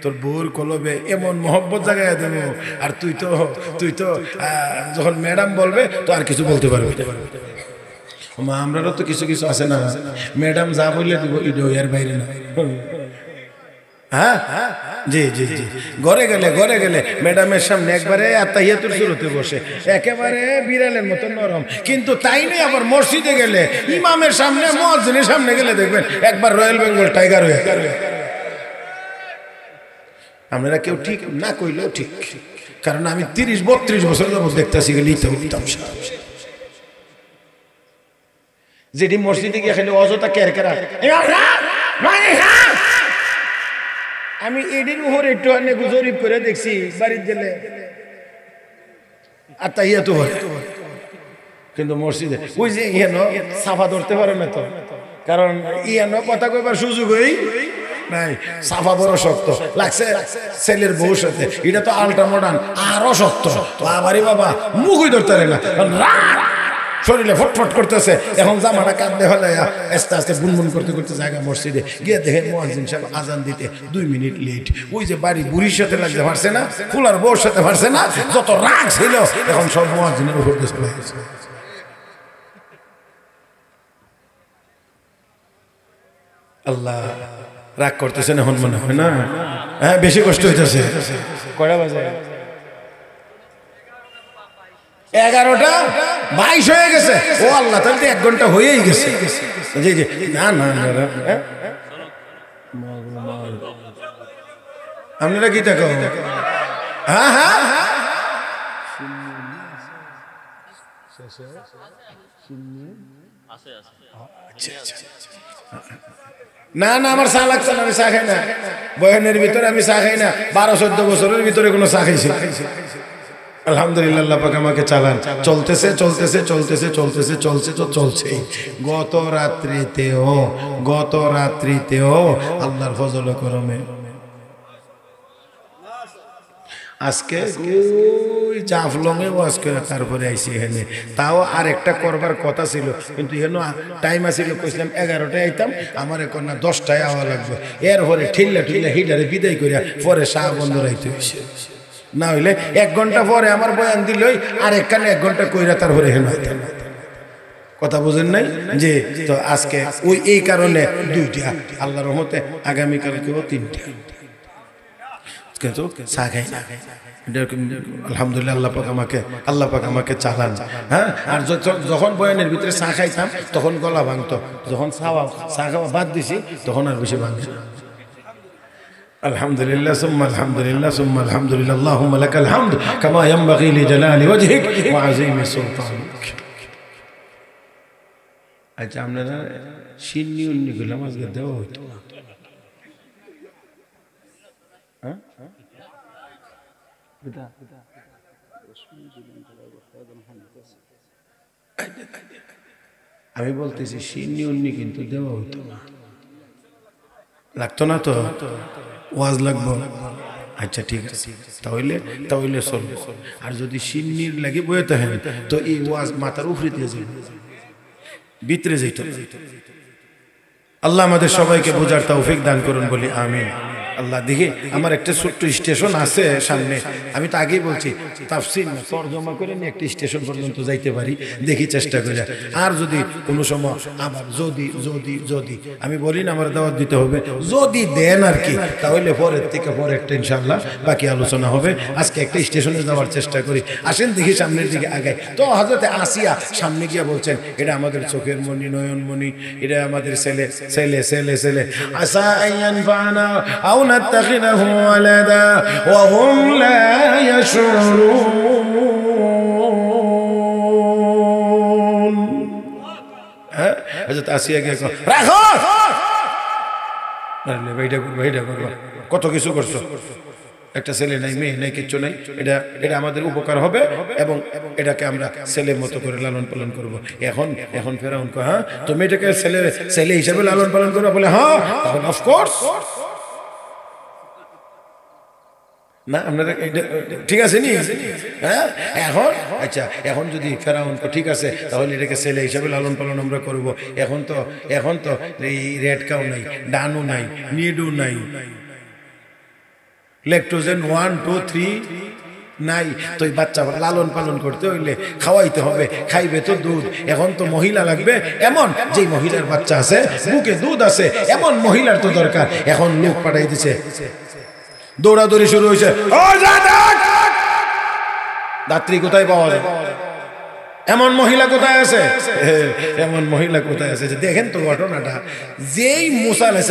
তোর বউর কলবে এমন মহব্বত জাগায় দেব, আর তুই তো যখন ম্যাডাম বলবে তো আর কিছু বলতে পারবে। মা আমরারও তো কিছু কিছু আছে না, ম্যাডাম যা বললে দিব ইডো এর বাইরে না। হ্যাঁ জি জি জি, ঘরে গেলে ম্যাডামের সামনে একবারে আত্তাহিয়াতুর শুরুতে বসে, একেবারে বিড়ালের মতো নরম, কিন্তু তাই নেই আবার মসজিদে গেলে, ইমামের সামনে, মুয়াজ্জিনের সামনে গেলে দেখবেন একবার রয়্যাল বেঙ্গল টাইগার হয়ে। আপনারা কেউ ঠিক না কইলেও ঠিক, কারণ আমি 30-32 বছর যাবত দেখতেছি গেলি যেটি মসজিদে গিয়ে খালি অযথা কেরকেরা, আমি এটির উপর একটু অনেক জরিপ করে দেখছি বাড়ির গেলে আত্তাহিয়াতু হয়, কিন্তু মসজিদে ওই যে ইয়ানো সাফা ধরতে পারে না তো, কারণ ইয়ানো কথা কইবার সুযোগই নাই, সাফা বড় শক্ত লাগছে ছেলের বউর সাথে, এটা তো আলট্রা মডার্ন আরো শক্ত, বাবারি বাবা মুখই ধরতে পারে না, শরীরে ফটফট করতেছে। এখন জামাটা কাঁদতে হলে আস্তে আস্তে বুনবুন করতে করতে জায়গা মসজিদে গিয়ে দেখেন মুয়াজ্জিন সাহেব আজান দিতে 2 মিনিট লেট। ওই যে বাড়ি বুড়ির সাথে লাগতে পারছে না, ফুলার বউর সাথে পারছে না, যত রাগ ছিল এখন সব মুয়াজ্জিনের উপর দিয়ে চলে গেছে। আল্লাহ রাগ করতেছেন এখন মনে হয় না? হ্যাঁ বেশি কষ্ট হইতেছে। কয়টা বাজে? 11:22 হয়ে গেছে। ও আল্লাহ, তাহলে তো 1 ঘন্টা হয়েই গেছে। জি জি, না না আপনারা কি দেখো? হ্যাঁ হ্যাঁ না না, আমার চা লাগছে না, আমি চা খাই না। বয়ানের ভিতরে আমি চা খাই না, 12-14 বছরের ভিতরে কোনো চা খাইছি। আলহামদুলিল্লাহ, আল্লাহ পাক আমাকে চালান। চলতেছে চলছে তো চলছেই। গত রাত্রিতেও আল্লাহর ফজল করমে আজকে ওই জাফলংয়ে ওয়াজ করে তারপরে আইসি এখানে, তাও আর একটা করবার কথা ছিল, কিন্তু এখানে টাইম আছিল, কইছিলাম 11টায় আইতাম, আমার এখন না 10টায় আওয়া লাগবে। এরপরে ঠিল্লা হিডারে বিদায় করিয়া পরে শাহ বন্ধ রাইতে হয়েছে, না হইলে 1 ঘন্টা পরে আমার বয়ান দিল আর একখানে 1 ঘন্টা কইরা তারপরে হেন হইতাম। কথা বুঝেন নাই যে? তো আজকে ওই এই কারণে 2টা, আল্লাহর রহমতে আগামীকালকেও 3টা, কিন্তু চা খাই না। আলহামদুলিল্লাহ, আল্লাহ পাক আমাকে চালান। হ্যাঁ, আর যখন বয়ানের ভিতরে চা খাইতাম তখন গলা ভাঙতো, যখন চা খাওয়া বাদ দিছি তখন আর বেশি ভাঙছে। আলহামদুলিল্লাহ সুম্মা আলহামদুলিল্লাহ সুম্মা আলহামদুলিল্লাহ, আল্লাহুম্মা লাকাল হামদ কামা ইয়ানবাগি লিজালালি ওয়াজহিক ওয়া আযীমি সুলতানিক। আচ্ছা, আপনারা সিন্নি উন্নি গুলো আজকে দেওয়া হইতো? হ্যাঁ, আমি বলতেছি সিন্নি উন্নি কিন্তু দেওয়া হইতো না, লাগতো না তো? ওয়াজ লাগবো? আচ্ছা ঠিক আছে, তাহলে চলবে। আর যদি সিন্নির লাগে বয়ে থাকেন তো এই ওয়াজ মাথার উপরে দিয়ে যাবে, ভিতরে যেত। আল্লাহ আমাদের সবাইকে বোঝার তৌফিক দান করুন বলি আমিন। আল্লাহ, দেখি আমার একটা ছোট্ট স্টেশন আছে সামনে, আমি তো আগেই বলছি তাফসীর না তরজমা করে নিয়ে একটা স্টেশন পর্যন্ত যাইতে পারি, দেখি চেষ্টা করে। আর যদি কোনো সময় আবার যদি আমি বলি না আমার দাওয়াত দিতে হবে, যদি দেন আর কি, তাহলে পরের থেকে পরে একটা ইনশাআল্লাহ বাকি আলোচনা হবে। আজকে একটা স্টেশনে যাওয়ার চেষ্টা করি, আসেন দেখি সামনের দিকে আগাই। তো হযরত আসিয়া সামনে গিয়ে বলছেন, এটা আমাদের চোখের মণি, নয়নমণি, এটা আমাদের ছেলে আসা আইয়ান ফানা আও নাত্তাখিযাহু ওয়ালাদা ওয়া হুম লা ইয়াশউরুন। হ্যাঁ, হযরত আসিয়া গিয়ে রাখো, আরে ভাইটা কত কিছু করছো, একটা ছেলে নাই, মেয়ে নাই, কিচ্ছু নাই, এটা আমাদের উপকার হবে এবং এটাকে আমরা ছেলের মতো করে লালন পালন করব। এখন ফেরাউন কয়, হ্যাঁ তুমি এটাকে ছেলে হিসাবে লালন পালন করবে? বলে হ্যাঁ, তখন অফকোর্স না, আপনারা ঠিক আছে নি? হ্যাঁ, আচ্ছা, এখন যদি ফেরাউন ঠিক আছে, তাহলে এটাকে ছেলে হিসাবে লালন পালন আমরা করব। এখন তো এই রেড কাউ নাই, ডানও নাই, নিডও নাই, ল্যাকটোজেন 1 2 3 নাই, তো এই বাচ্চা লালন পালন করতে হইলে খাওয়াইতে হবে, খাইবে তো দুধ। এখন তো মহিলা লাগবে, এমন যে মহিলার বাচ্চা আছে, বুকে দুধ আছে, এমন মহিলার তো দরকার। এখন লোক পাঠাই দিছে, দৌড়াদৌড়ি শুরু হয়েছে, দাত্রী কোথায় পাওয়া যায়, এমন মহিলা কোথায় আছে, এমন মহিলা কোথায় আছে? দেখেন তো ঘটনাটা, যেই মুসা আলাইহিস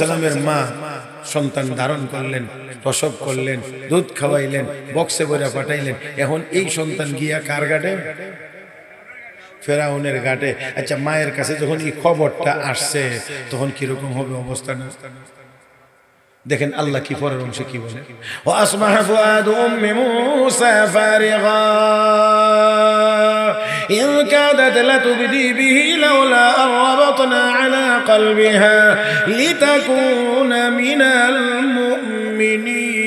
সালামের মা সন্তান ধারণ করলেন, প্রসব করলেন, দুধ খাওয়াইলেন, বক্সে ভরে পাঠাইলেন, এখন এই সন্তান গিয়া কার ঘাটে? ফেরাউনের ঘাটে। আচ্ছা, মায়ের কাছে যখন এই খবরটা আসছে তখন কিরকম হবে অবস্থাটা? দেখেন আল্লাহ কি পরের অংশে কি বলে, ও আসমাহা ফুআদু উম্মি মূসা ফারিগা ইন কাদাত লাতুবদি বিহি লাউলা আরবাতনা আলা কলবিহা লিতাকুনা মিনাল মুমিনিন।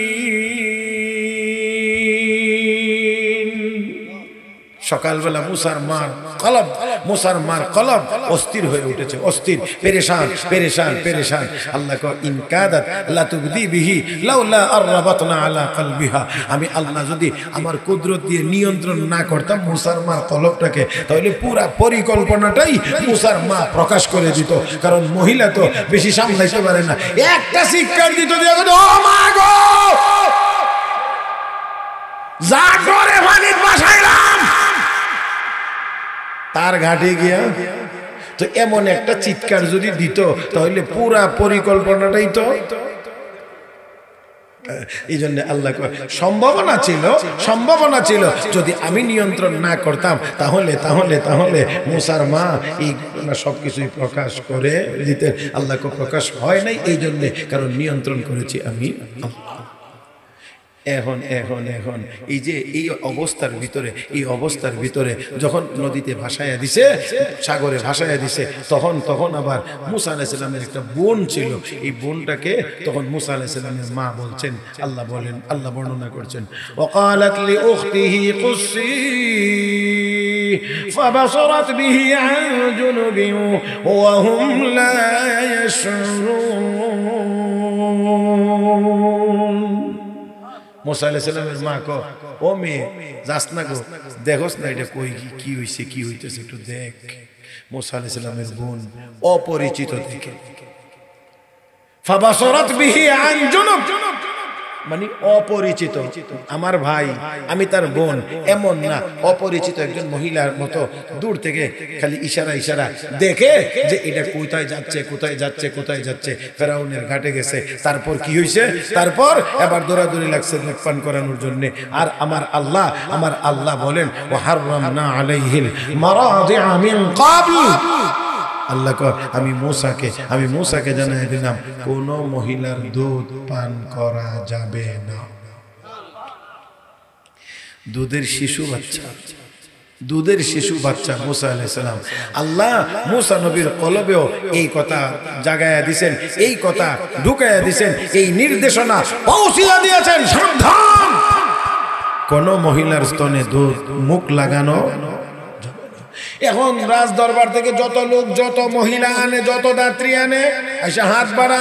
সকালবেলা মুসার মার কলব অস্থির হয়ে উঠেছে, অস্থির, পেরেশান। আল্লাহ কয়, ইন কাদাত লাতুবদি বিহি লাউলা আরবাতনা আলা কলবিহা, আমি আল্লাহ যদি আমার কুদরত দিয়ে নিয়ন্ত্রণ না করতাম মুসার মার কলবটাকে, তাহলে পুরা পরিকল্পনাটাই মুসার মা প্রকাশ করে দিত। কারণ মহিলা তো বেশি সামলাইতে পারে না, একটা শিক্ষার দিত, ও মা গো, যা করে পানির বাসাইলাম তার ঘাটে গিয়া, তো এমন একটা চিৎকার যদি দিত তাহলে পুরা পরিকল্পনাটাই তো। এই জন্য আল্লাহ সম্ভাবনা ছিল যদি আমি নিয়ন্ত্রণ না করতাম তাহলে মুসার মা এই সবকিছুই প্রকাশ করে দিতেন। আল্লাহকে প্রকাশ হয় নাই এই জন্যে, কারণ নিয়ন্ত্রণ করেছি আমি আল্লাহ। এখন এখন এখন এই যে এই অবস্থার ভিতরে যখন নদীতে ভাসাইয়া দিছে, সাগরে ভাসাইয়া দিছে, তখন আবার মুসা আলাইহিস সালামের একটা বোন ছিল। এই বোনটাকে তখন মুসা আলাইহিস সালামের মা বলছেন, আল্লাহ বর্ণনা করছেন, ওয়াকালাত লি উখতিহি কুসি ফাবাসারাত বিহি আন জুনুবি ওয়া হুম লা ইয়াশউরুন। মুসা আলাইহিস সালামের মা কো, ও মেয়ে যাস না গো, দেখোস না এটা কই কি হইছে, কি হইতেছে একটু দেখ। মুসা আলাইহিস সালামের বোন অপরিচিত দেখে, ফাবাসারাত বিহি আন জুনুব, মানে অপরিচিত, আমার ভাই আমি তার বোন এমন না, অপরিচিত একজন মহিলার মতো দূর থেকে খালি ইশারা দেখে যে এটা কোথায় যাচ্ছে। ফেরাউনের ঘাটে গেছে, তারপর কি হয়েছে, তারপর এবার দৌড়াদৌড়ি লাগছে দুধ পান করানোর জন্য। আর আমার আল্লাহ বলেন, ওয়া হাররামনা আলাইহিল মারাদিআ মিন ক্বাবল, আল্লাহ কয় আমি মূসাকে জানাই দিলাম কোন মহিলার দুধ পান করা যাবে না। দুধের শিশু বাচ্চা মূসা আলাইহিস সালাম, আল্লাহ মূসা নবীর কলবেও এই কথা জাগায়া দিবেন, এই কথা ঢুকায়া দিবেন, এই নির্দেশনা পৌঁছিয়ে দিয়েছেন, সাবধান, কোন মহিলার স্তনে দুধ মুখ লাগানো। এখন রাজ দরবার থেকে যত লোক, যত মহিলা আনে, যত দাত্রী আনে, এসে হাত বাড়া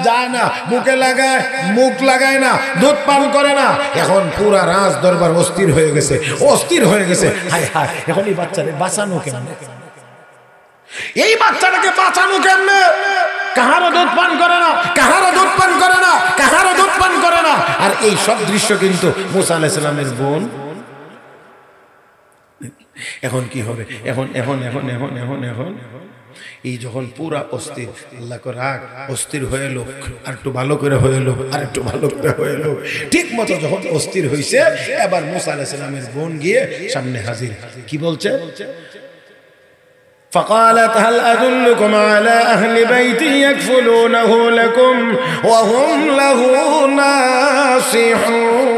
যায় না, মুখে লাগায়, মুখ লাগায় না, দুধ পান করে না। এখন পুরা রাজ দরবার অস্থির হয়ে গেছে। হায় এখন এই বাচ্চাকে বাঁচানো কেমনে, কাহারও দুধ পান করে না। আর এই সব দৃশ্য কিন্তু মূসা আলাইহিস সালামের বোন। এখন কি হবে, এখন এই যখন পুরা অস্থির, আল্লাহ রাগ অস্থির হয়ে লোক আর একটু ভালো করে হয়ে লোক ঠিক মতো যখন অস্থির হয়েছে, এবার মূসা আলাইহিস সালামের বোন গিয়ে সামনে হাজির। কি বলছে, فقالت هل أدلكم على أهل بيت يكفلونه لكم وهم له ناصحون।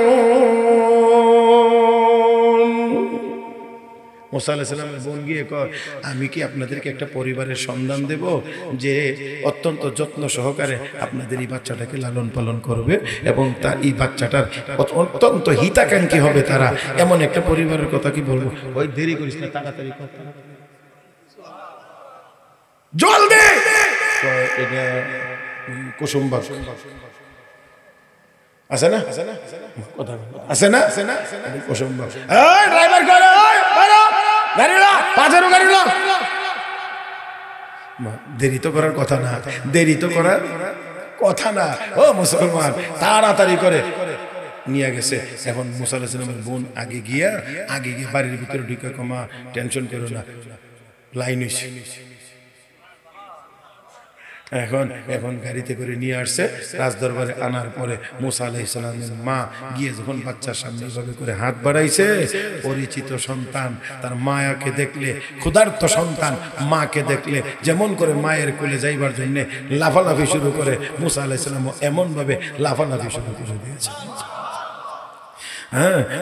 মুসা আলাইহিস সালামের বোন গিয়ে কয়, আমি কি আপনাদেরকে একটা পরিবারের সন্ধান দেব যে অত্যন্ত যত্ন সহকারে আপনাদের এই বাচ্চাটাকে লালন পালন করবে এবং তার এই বাচ্চাটার অত্যন্ত হিতাকাঙ্ক্ষী হবে তারা, এমন একটা পরিবারের কথা কি বলবো। ওই দেরি করিস না, তাড়াতাড়ি কথা জলদি। এটা কুসুমবাগ আছে না, কুসুমবাগ। ড্রাইভার করে দেরি তো করার কথা না, ও মুসলমান, তাড়াতাড়ি করে নিয়ে গেছে। এখন মূসা আলাইহিস সালামের বোন আগে গিয়ে বাড়ির ভিতরে ঢুকে, কমা টেনশন করো না, লাইন হইছে। এখন গাড়িতে করে নিয়ে আসছে, রাজদরবারে আনার পরে মূসা আলাইহিস সালামের মা গিয়ে যখন বাচ্চার সামনে এভাবে করে হাত বাড়াইছে, পরিচিত সন্তান তার মায়াকে দেখলে, ক্ষুধার্ত সন্তান মাকে দেখলে যেমন করে মায়ের কোলে যাইবার জন্য লাফালাফি শুরু করে, মূসা আলাইহিস সালাম এমন ভাবে লাফালাফি শুরু করে দিয়েছে।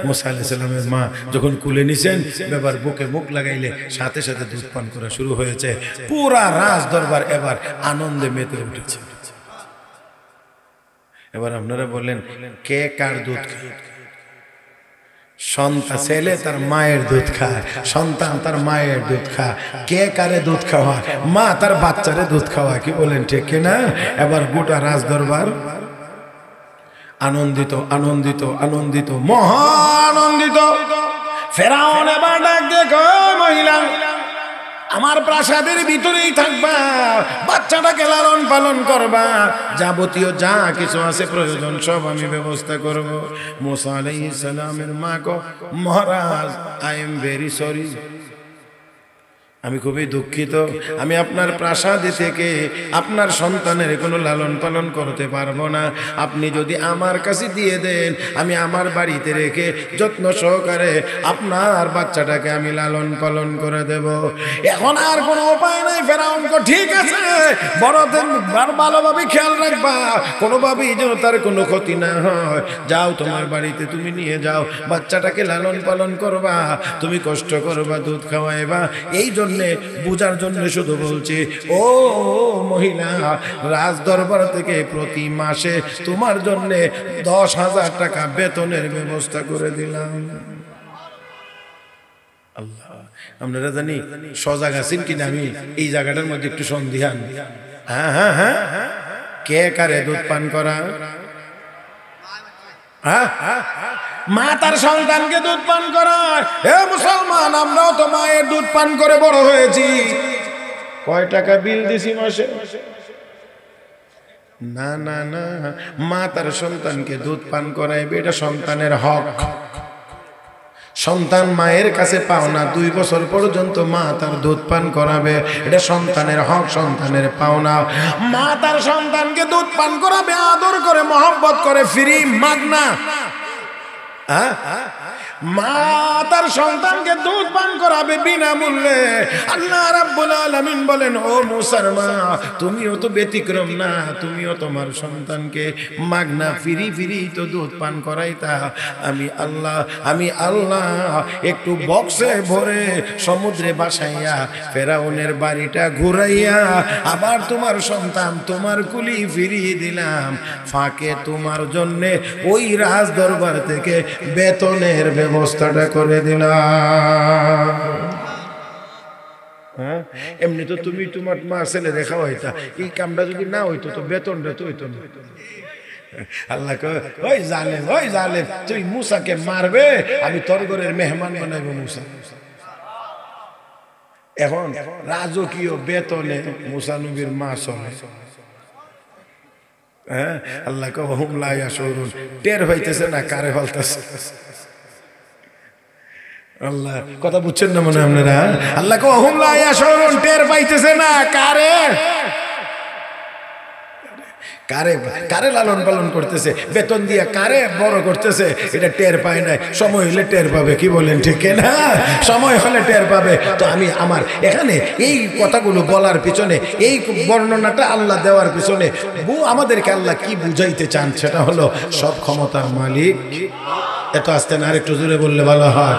মূসা আলাইহিস সালামের মা যখন কুলে নিছেন, এবার বুকে মুখ লাগাইলে সাথে সাথে দুধ পান করা শুরু হয়েছে। পুরা রাজ দরবার এবার আনন্দে মেতে উঠেছে। এবার আপনারা বললেন, কে কার দুধ খায়? সন্তান ছেলে তার মায়ের দুধ খায়, সন্তান তার মায়ের দুধ খায়। কে কারে দুধ খাওয়া? মা তার বাচ্চারে দুধ খাওয়া। কি বলেন, ঠিক কিনা? এবার গোটা রাজ দরবার আনন্দিত, মহা আনন্দিত। ফেরাউন এবার ডাক দিয়ে কয়, মহিলা আমার প্রাসাদের ভিতরেই থাকবা, বাচ্চাটাকে লালন পালন করবা, যাবতীয় যা কিছু আছে প্রয়োজন সব আমি ব্যবস্থা করব। মূসা আলাইহিস সালামের মা কো, মহারাজ আই এম ভেরি সরি, আমি খুবই দুঃখিত, আমি আপনার প্রাসাদে থেকে আপনার সন্তানের কোনো লালন পালন করতে পারবো না। আপনি যদি আমার কাছে দিয়ে দেন, আমি আমার বাড়িতে রেখে যত্ন সহকারে আপনার বাচ্চাটাকে আমি লালন পালন করে দেব। এখন আর কোনো উপায় নাই। ফেরাউন কো ঠিক আছে, বড়দের ভালোভাবে খেয়াল রাখবা, কোনোভাবেই যেন তার কোনো ক্ষতি না হয়। যাও, তোমার বাড়িতে তুমি নিয়ে যাও, বাচ্চাটাকে লালন পালন করবা, তুমি কষ্ট করবা, দুধ খাওয়াইবা। এই জন্য বুঝার জন্য শুধু বলছি, ও মহিলা, রাজ দরবার থেকে প্রতি মাসে তোমার জন্য 10,000 টাকা বেতনের ব্যবস্থা করে দিলাম। আল্লাহ, আপনারা জানি সজাগ আছেন কিনা আমি এই জায়গাটার মধ্যে একটু সন্দিহান। হ্যাঁ হ্যাঁ হ্যাঁ, কে কারে দুধ পান করা? মা তার সন্তানকে দুধ পান করায়। হে মুসলমান, আমরাও তো মায়ের দুধ পান করে বড় হয়েছি। কয় টাকা বিল দিছি মাসে? না না না, মা তার সন্তানকে দুধ পান করাইবে, এটা সন্তানের হক। সন্তান মায়ের কাছে পাওনা, 2 বছর পর্যন্ত মা তার দুধ পান করাবে, এটা সন্তানের হক, সন্তানের পাওনা। মা তার সন্তানকে দুধ পান করাবে, আদর করে, মহব্বত করে, ফ্রি, মাগনা। মা তার সন্তানকে দুধ পান করাবে বিনামূল্যে। আল্লাহ রাব্বুল আলামিন বলেন, ও মুসার মা, তুমিও তো ব্যতিক্রম না, তুমিও তোমার সন্তানকে মাগনা ফিরি ফিরি তো দুধ পান করাইতা। আমি আল্লাহ একটু বক্সে ভরে সমুদ্রে বাসাইয়া ফেরাউনের বাড়িটা ঘুরাইয়া আবার তোমার সন্তান তোমার কুলি ফিরিয়ে দিলাম। ফাঁকে তোমার জন্যে ওই রাজ দরবার থেকে বেতনের ব্যবস্থাটা করে দিলাম। হ্যাঁ, এমনি তো তুমি তোমার মা ছেলে দেখা হইতা, এই কামটা যদি না হইতো তো বেতনটা তো হইতো না। আল্লাহ কয়, ওই জালেম, তুই মুসাকে মারবে, আমি তোর ঘরের মেহমান বানাইব মুসা। এখন রাজকীয় বেতনে মুসা নবীর মা চলে। হ্যাঁ, আল্লাহ কয় হুম লা ইয়াশুরুন, টের হইতেছে না কারে বলতেছে। আল্লাহ কথা বুঝছেন না মনে আপনারা? আল্লাহ কয় হুম লা ইয়াশুরুন, টের পাইতেছে না কারে কারে কারে লালন পালন করতেছে, বেতন দিয়ে কারে বড় করতেছে, এটা টের পায় না। সময় হলে টের পাবে, কি বলেন ঠিক না? সময় হলে টের পাবে। তো আমি আমার এখানে এই কথাগুলো বলার পিছনে, এই বর্ণনাটা আল্লাহ দেওয়ার পিছনে আমাদেরকে আল্লাহ কি বুঝাইতে চান, সেটা হলো সব ক্ষমতার মালিক। এত আসতে না, আর একটু জোরে বললে ভালো হয়।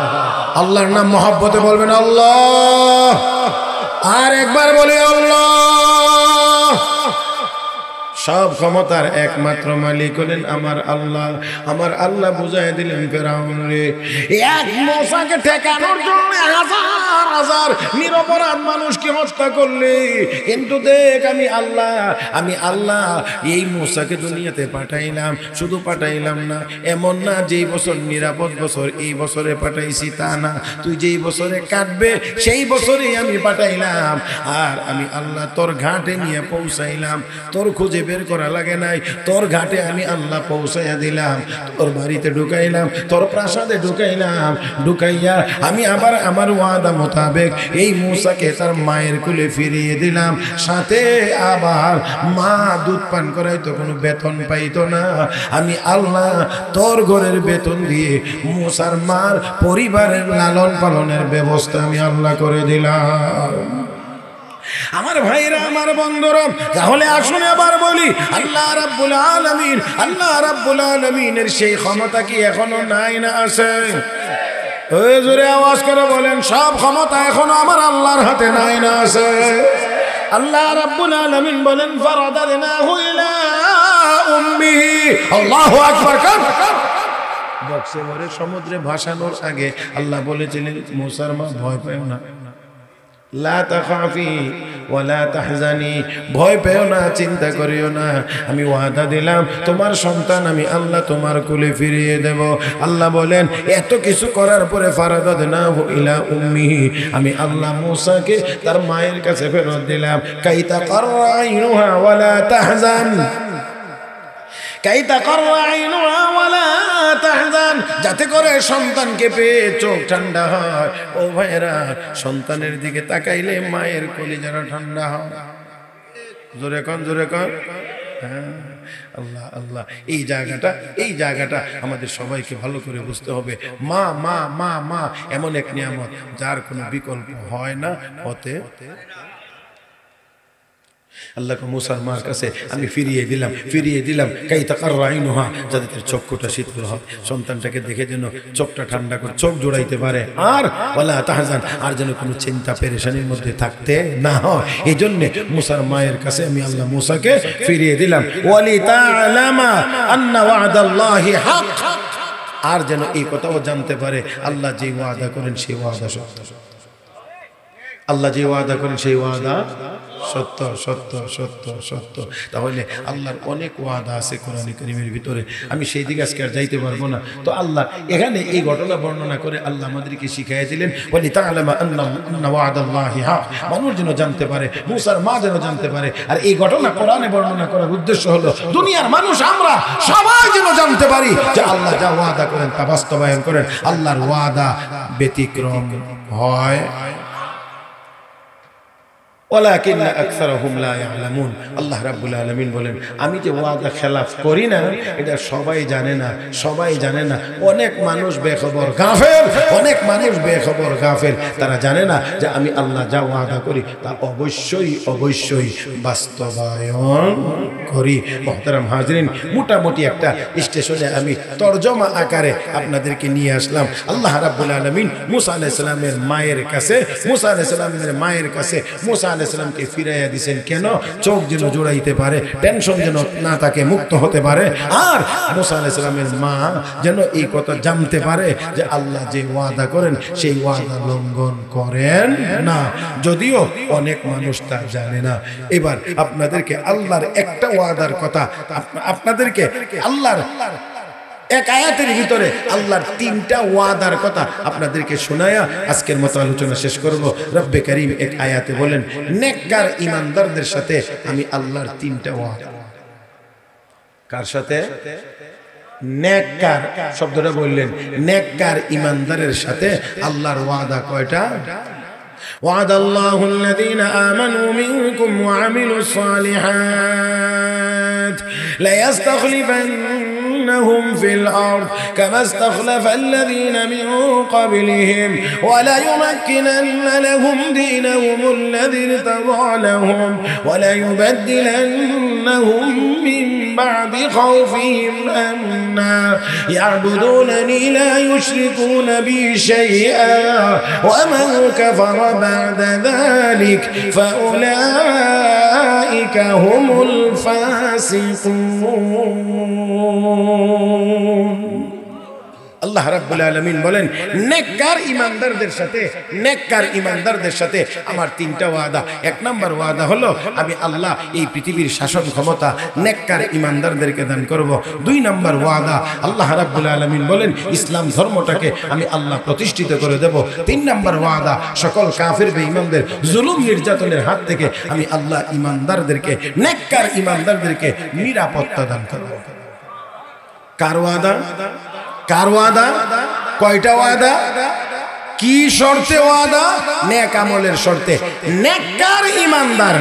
আল্লাহর নাম মহব্বতে বলবেন আল্লাহ, আর একবার বলি আল্লাহ। সব ক্ষমতার একমাত্র মালিক হলেন আমার আল্লাহ। আমার আল্লাহ বুঝাই দিলেন ফেরাউন রে, এক মুসাকে ঠেকানোর জন্য হাজার হাজার নিরপরাধ মানুষকে হত্যা করলে, কিন্তু দেখ আমি আল্লাহ এই মুসাকে দুনিয়াতে পাঠাইলাম। শুধু পাঠাইলাম না, এমন না যেই বছর নিরাপদ বছর এই বছরে পাঠাইছি তা না, তুই যেই বছরে কাটবে সেই বছরেই আমি পাঠাইলাম। আর আমি আল্লাহ তোর ঘাটে নিয়ে পৌঁছাইলাম, তোর খুঁজে বের করা লাগে নাই, তোর ঘাটে আমি আল্লাহ পৌঁছাইয়া দিলাম, তোর বাড়িতে ঢুকাইলাম, তোর প্রাসাদে ঢুকাইলাম, ঢুকাইয়া আমি আবার আমার ওয়াদা মোতাবেক এই মুসাকে তার মায়ের কোলে ফিরিয়ে দিলাম। সাথে আবার মা দুধ পান করাইতো, কোনো বেতন পাইতো না। আমি আল্লাহ তোর ঘরের বেতন দিয়ে মুসার মার পরিবারের লালন পালনের ব্যবস্থা আমি আল্লাহ করে দিলাম। আমার ভাইরা, আমার বন্ধুরা, তাহলে আসুন আবার বলি, আল্লাহ রাব্বুল আলামিনের সেই ক্ষমতা কি এখনো নাই না আছে? ওই জোরে আওয়াজ করে বলেন, সব ক্ষমতা এখনো আমার আল্লাহর হাতে নাই না আছে? আল্লাহ রাব্বুল আলামিন বলেন, ফারাদানাহু ইলা উম্মিহি। আল্লাহু আকবার। বক্সে ভরে সমুদ্রে ভাসানোর আগে আল্লাহ বলেছিলেন, মুসার মা ভয় পেও না, লা তাখাফি ওয়ালা তাহজানি, ভয় পেও না, চিন্তা করিও না, আমি ওয়াদা দিলাম তোমার সন্তান আমি আল্লাহ তোমার কোলে ফিরিয়ে দেব। আল্লাহ বলেন, এত কিছু করার পরে ফারাদানাহু ইলা উম্মিহি, আমি আল্লাহ মুসাকে তার মায়ের কাছে ফেরত দিলাম। কাইতা কাররা আইনুহা ওয়ালা তাহজান, কাই তাকাররা আইনুহা ওয়ালা তাহজান, যাতে করে সন্তানকে পেয়ে চোখ ঠান্ডা হয়। ও ভাইরা, সন্তানের দিকে তাকাইলে মায়ের কলিজাটা ঠান্ডা হয়। জোরে কন, জোরে কন। হ্যাঁ, আল্লাহ আল্লাহ, এই জায়গাটা আমাদের সবাইকে ভালো করে বুঝতে হবে। মা মা মা মা এমন এক নিয়ামত যার কোনো বিকল্প হয় না, হতে আল্লাহকে মুসার মার কাছে আমি ফিরিয়ে দিলাম কাই তাকাররা আইনুহা, যাতে তার চক্ষুটা শীতল হয়, সন্তানটাকে দেখে যেন চোখটা ঠান্ডা করে চোখ জোড়াইতে পারে, আর ওয়ালা তাহজান, আর যেন কোনো চিন্তা পেরেশানির মধ্যে থাকতে না হয়। এই জন্য মুসার মায়ের কাছে আমি আল্লাহ মুসাকে ফিরিয়ে দিলাম। ওয়ালি তাআলামা আন্না ওয়াদাল্লাহি হক, আর যেন এই কথাও জানতে পারে আল্লাহ যে ওয়াদা করেন সেই ওয়াদা সত্য। আল্লাহ যে ওয়াদা করেন সেই ওয়াদা সত্য সত্য সত্য সত্য। তাহলে আল্লাহর অনেক ওয়াদা আছে কোরআন কারীমের ভিতরে, আমি সেই দিকে আজকে আর যাইতে পারবো না। তো আল্লাহ এখানে এই ঘটনা বর্ণনা করে আল্লাহ আমাদেরকে শিখিয়ে দিলেন ওয়ালি তাআলামা আন্না ওয়াদাল্লাহি হক, মানুষ যেন জানতে পারে, মুসার মা যেন জানতে পারে। আর এই ঘটনা কোরআনে বর্ণনা করার উদ্দেশ্য হলো দুনিয়ার মানুষ আমরা সবাই যেন জানতে পারি যে আল্লাহ যা ওয়াদা করেন তা বাস্তবায়ন করেন। আল্লাহর ওয়াদা ব্যতিক্রম হয়, ওয়ালাকিন্না আকসারহুম লা ইয়ালামুন। আল্লাহ রাব্বুল আলামিন বলেন, আমি যে ওয়াদা খেলাফ করি না এটা সবাই জানে না, সবাই জানে না। অনেক মানুষ বেখবর গাফেল, অনেক মানুষ বেখবর গাফেল, তারা জানে না যে আমি আল্লাহ যা ওয়াদা করি তা অবশ্যই অবশ্যই বাস্তবায়ন করি। মুহতারাম হাজরিন, মোটামুটি একটা স্টেশনে আমি তরজমা আকারে আপনাদেরকে নিয়ে আসলাম। আল্লাহ রাব্বুল আলামিন মুসা আলাইহিস সালামের মায়ের কাছে, মুসা আলাইহিস সালামের মায়ের কাছে মুসা আলাইহিস সালামকে ফিরাইয়া দিয়েছেন কেন? চোখ যেন জোড়াইতে পারে, টেনশন যেন না তাকে মুক্ত হতে পারে, আর মুসা আলাইহিস সালামের মা যেন এই কথা জানতে পারে যে আল্লাহ যে ওয়াদা করেন সেই ওয়াদা লঙ্ঘন করেন না, যদিও অনেক মানুষ তা জানে না। এবার আপনাদেরকে আল্লাহর একটা ওয়াদার কথা, আপনাদেরকে আল্লাহর এক আয়াতের ভিতরে আল্লাহর তিনটা ওয়াদার কথা আপনাদেরকে শোনায়া আজকের মতো আলোচনা শেষ করব। রব্বে কারীম এক আয়াতে বলেন, নেককার ঈমানদারদের সাথে আমি আল্লাহর তিনটা ওয়াদা। কার সাথে? নেককার শব্দটা বললেন, নেককার ঈমানদারের সাথে আল্লাহর ওয়াদা কয়টা? وعد الله الذين آمنوا منكم وعملوا الصالحات ليستخلفنهم في الأرض كما استخلف الذين من قبلهم وليمكنن لهم دينهم الذي ارتضى لهم وليبدلنهم من بعد خوفهم أمنا يعبدونني لا يشركون بي شيئا ومن كفر بعد ذلك فأولئك هم الفاسقون। আল্লাহ রাব্বুল আলামিন বলেন, নেককার ঈমানদারদের সাথে আমার তিনটা ওয়াদা। এক নাম্বার ওয়াদা হলো আমি আল্লাহ এই পৃথিবীর শাসন ক্ষমতা নেককার ঈমানদারদেরকে দান করব। দুই নাম্বার ওয়াদা আল্লাহ রাব্বুল আলামিন বলেন, ইসলাম ধর্মটাকে আমি আল্লাহ প্রতিষ্ঠিত করে দেব। তিন নাম্বার ওয়াদা, সকল কাফির বেঈমানদের জুলুম নির্যাতনের হাত থেকে আমি আল্লাহ ঈমানদারদেরকে, নেককার ঈমানদারদেরকে নিরাপত্তা দান করব। কার ওয়াদা? কার ওয়াদা? কয়টা ওয়াদা? কি শর্তে ওয়াদা? নেক আমলের শর্তে। নেককার ঈমানদার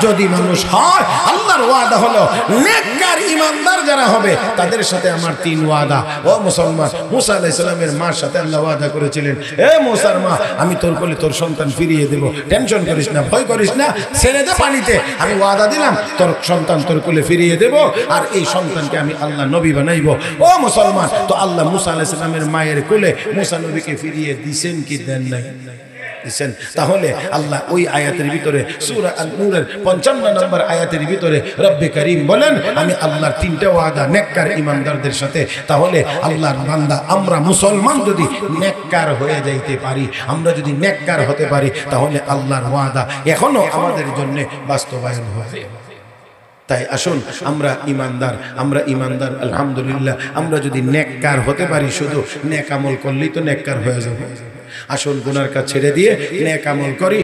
যদি মানুষ হয়, আল্লাহর ওয়াদা হলো নেককার ঈমানদার যারা হবে তাদের সাথে আমার তিন ওয়াদা। ও মুসলমান, মুসা আলাইহিস সালামের মার সাথে আল্লাহ ওয়াদা করেছিলেন, এ মুসার মা, আমি তোর কোলে তোর সন্তান ফিরিয়ে দেব, টেনশন করিস না, ভয় করিস না, ছেড়ে দে পানিতে, আমি ওয়াদা দিলাম তোর সন্তান তোর কোলে ফিরিয়ে দেব, আর এই সন্তানকে আমি আল্লাহ নবী বানাইব। ও মুসলমান, তো আল্লাহ মুসা আলাইহিস সালামের মায়ের কোলে মুসা নবীকে ফিরিয়ে দিয়েছেন কি দেন নাই? দিয়েছেন। তাহলে আল্লাহ ওই আয়াতের ভিতরে সূরা আন-নূরের 55 নম্বর আয়াতের ভিতরে রব্বে কারীম বলেন, আমি আল্লাহর তিনটা ওয়াদা নেককার ঈমানদারদের সাথে। তাহলে আল্লাহর বান্দা আমরা মুসলমান যদি নেককার হয়ে যাইতে পারি, আমরা যদি নেককার হতে পারি, তাহলে আল্লাহর ওয়াদা এখনো আমাদের জন্য বাস্তবায়ন হবে। তাই আসুন আমরা ইমানদার আলহামদুলিল্লাহ, আমরা যদি নেককার হতে পারি, শুধু নেক আমল করলেই তো নেককার হয়ে যাবে। আসুন গুনার কাজ ছেড়ে দিয়ে নেক আমল করি।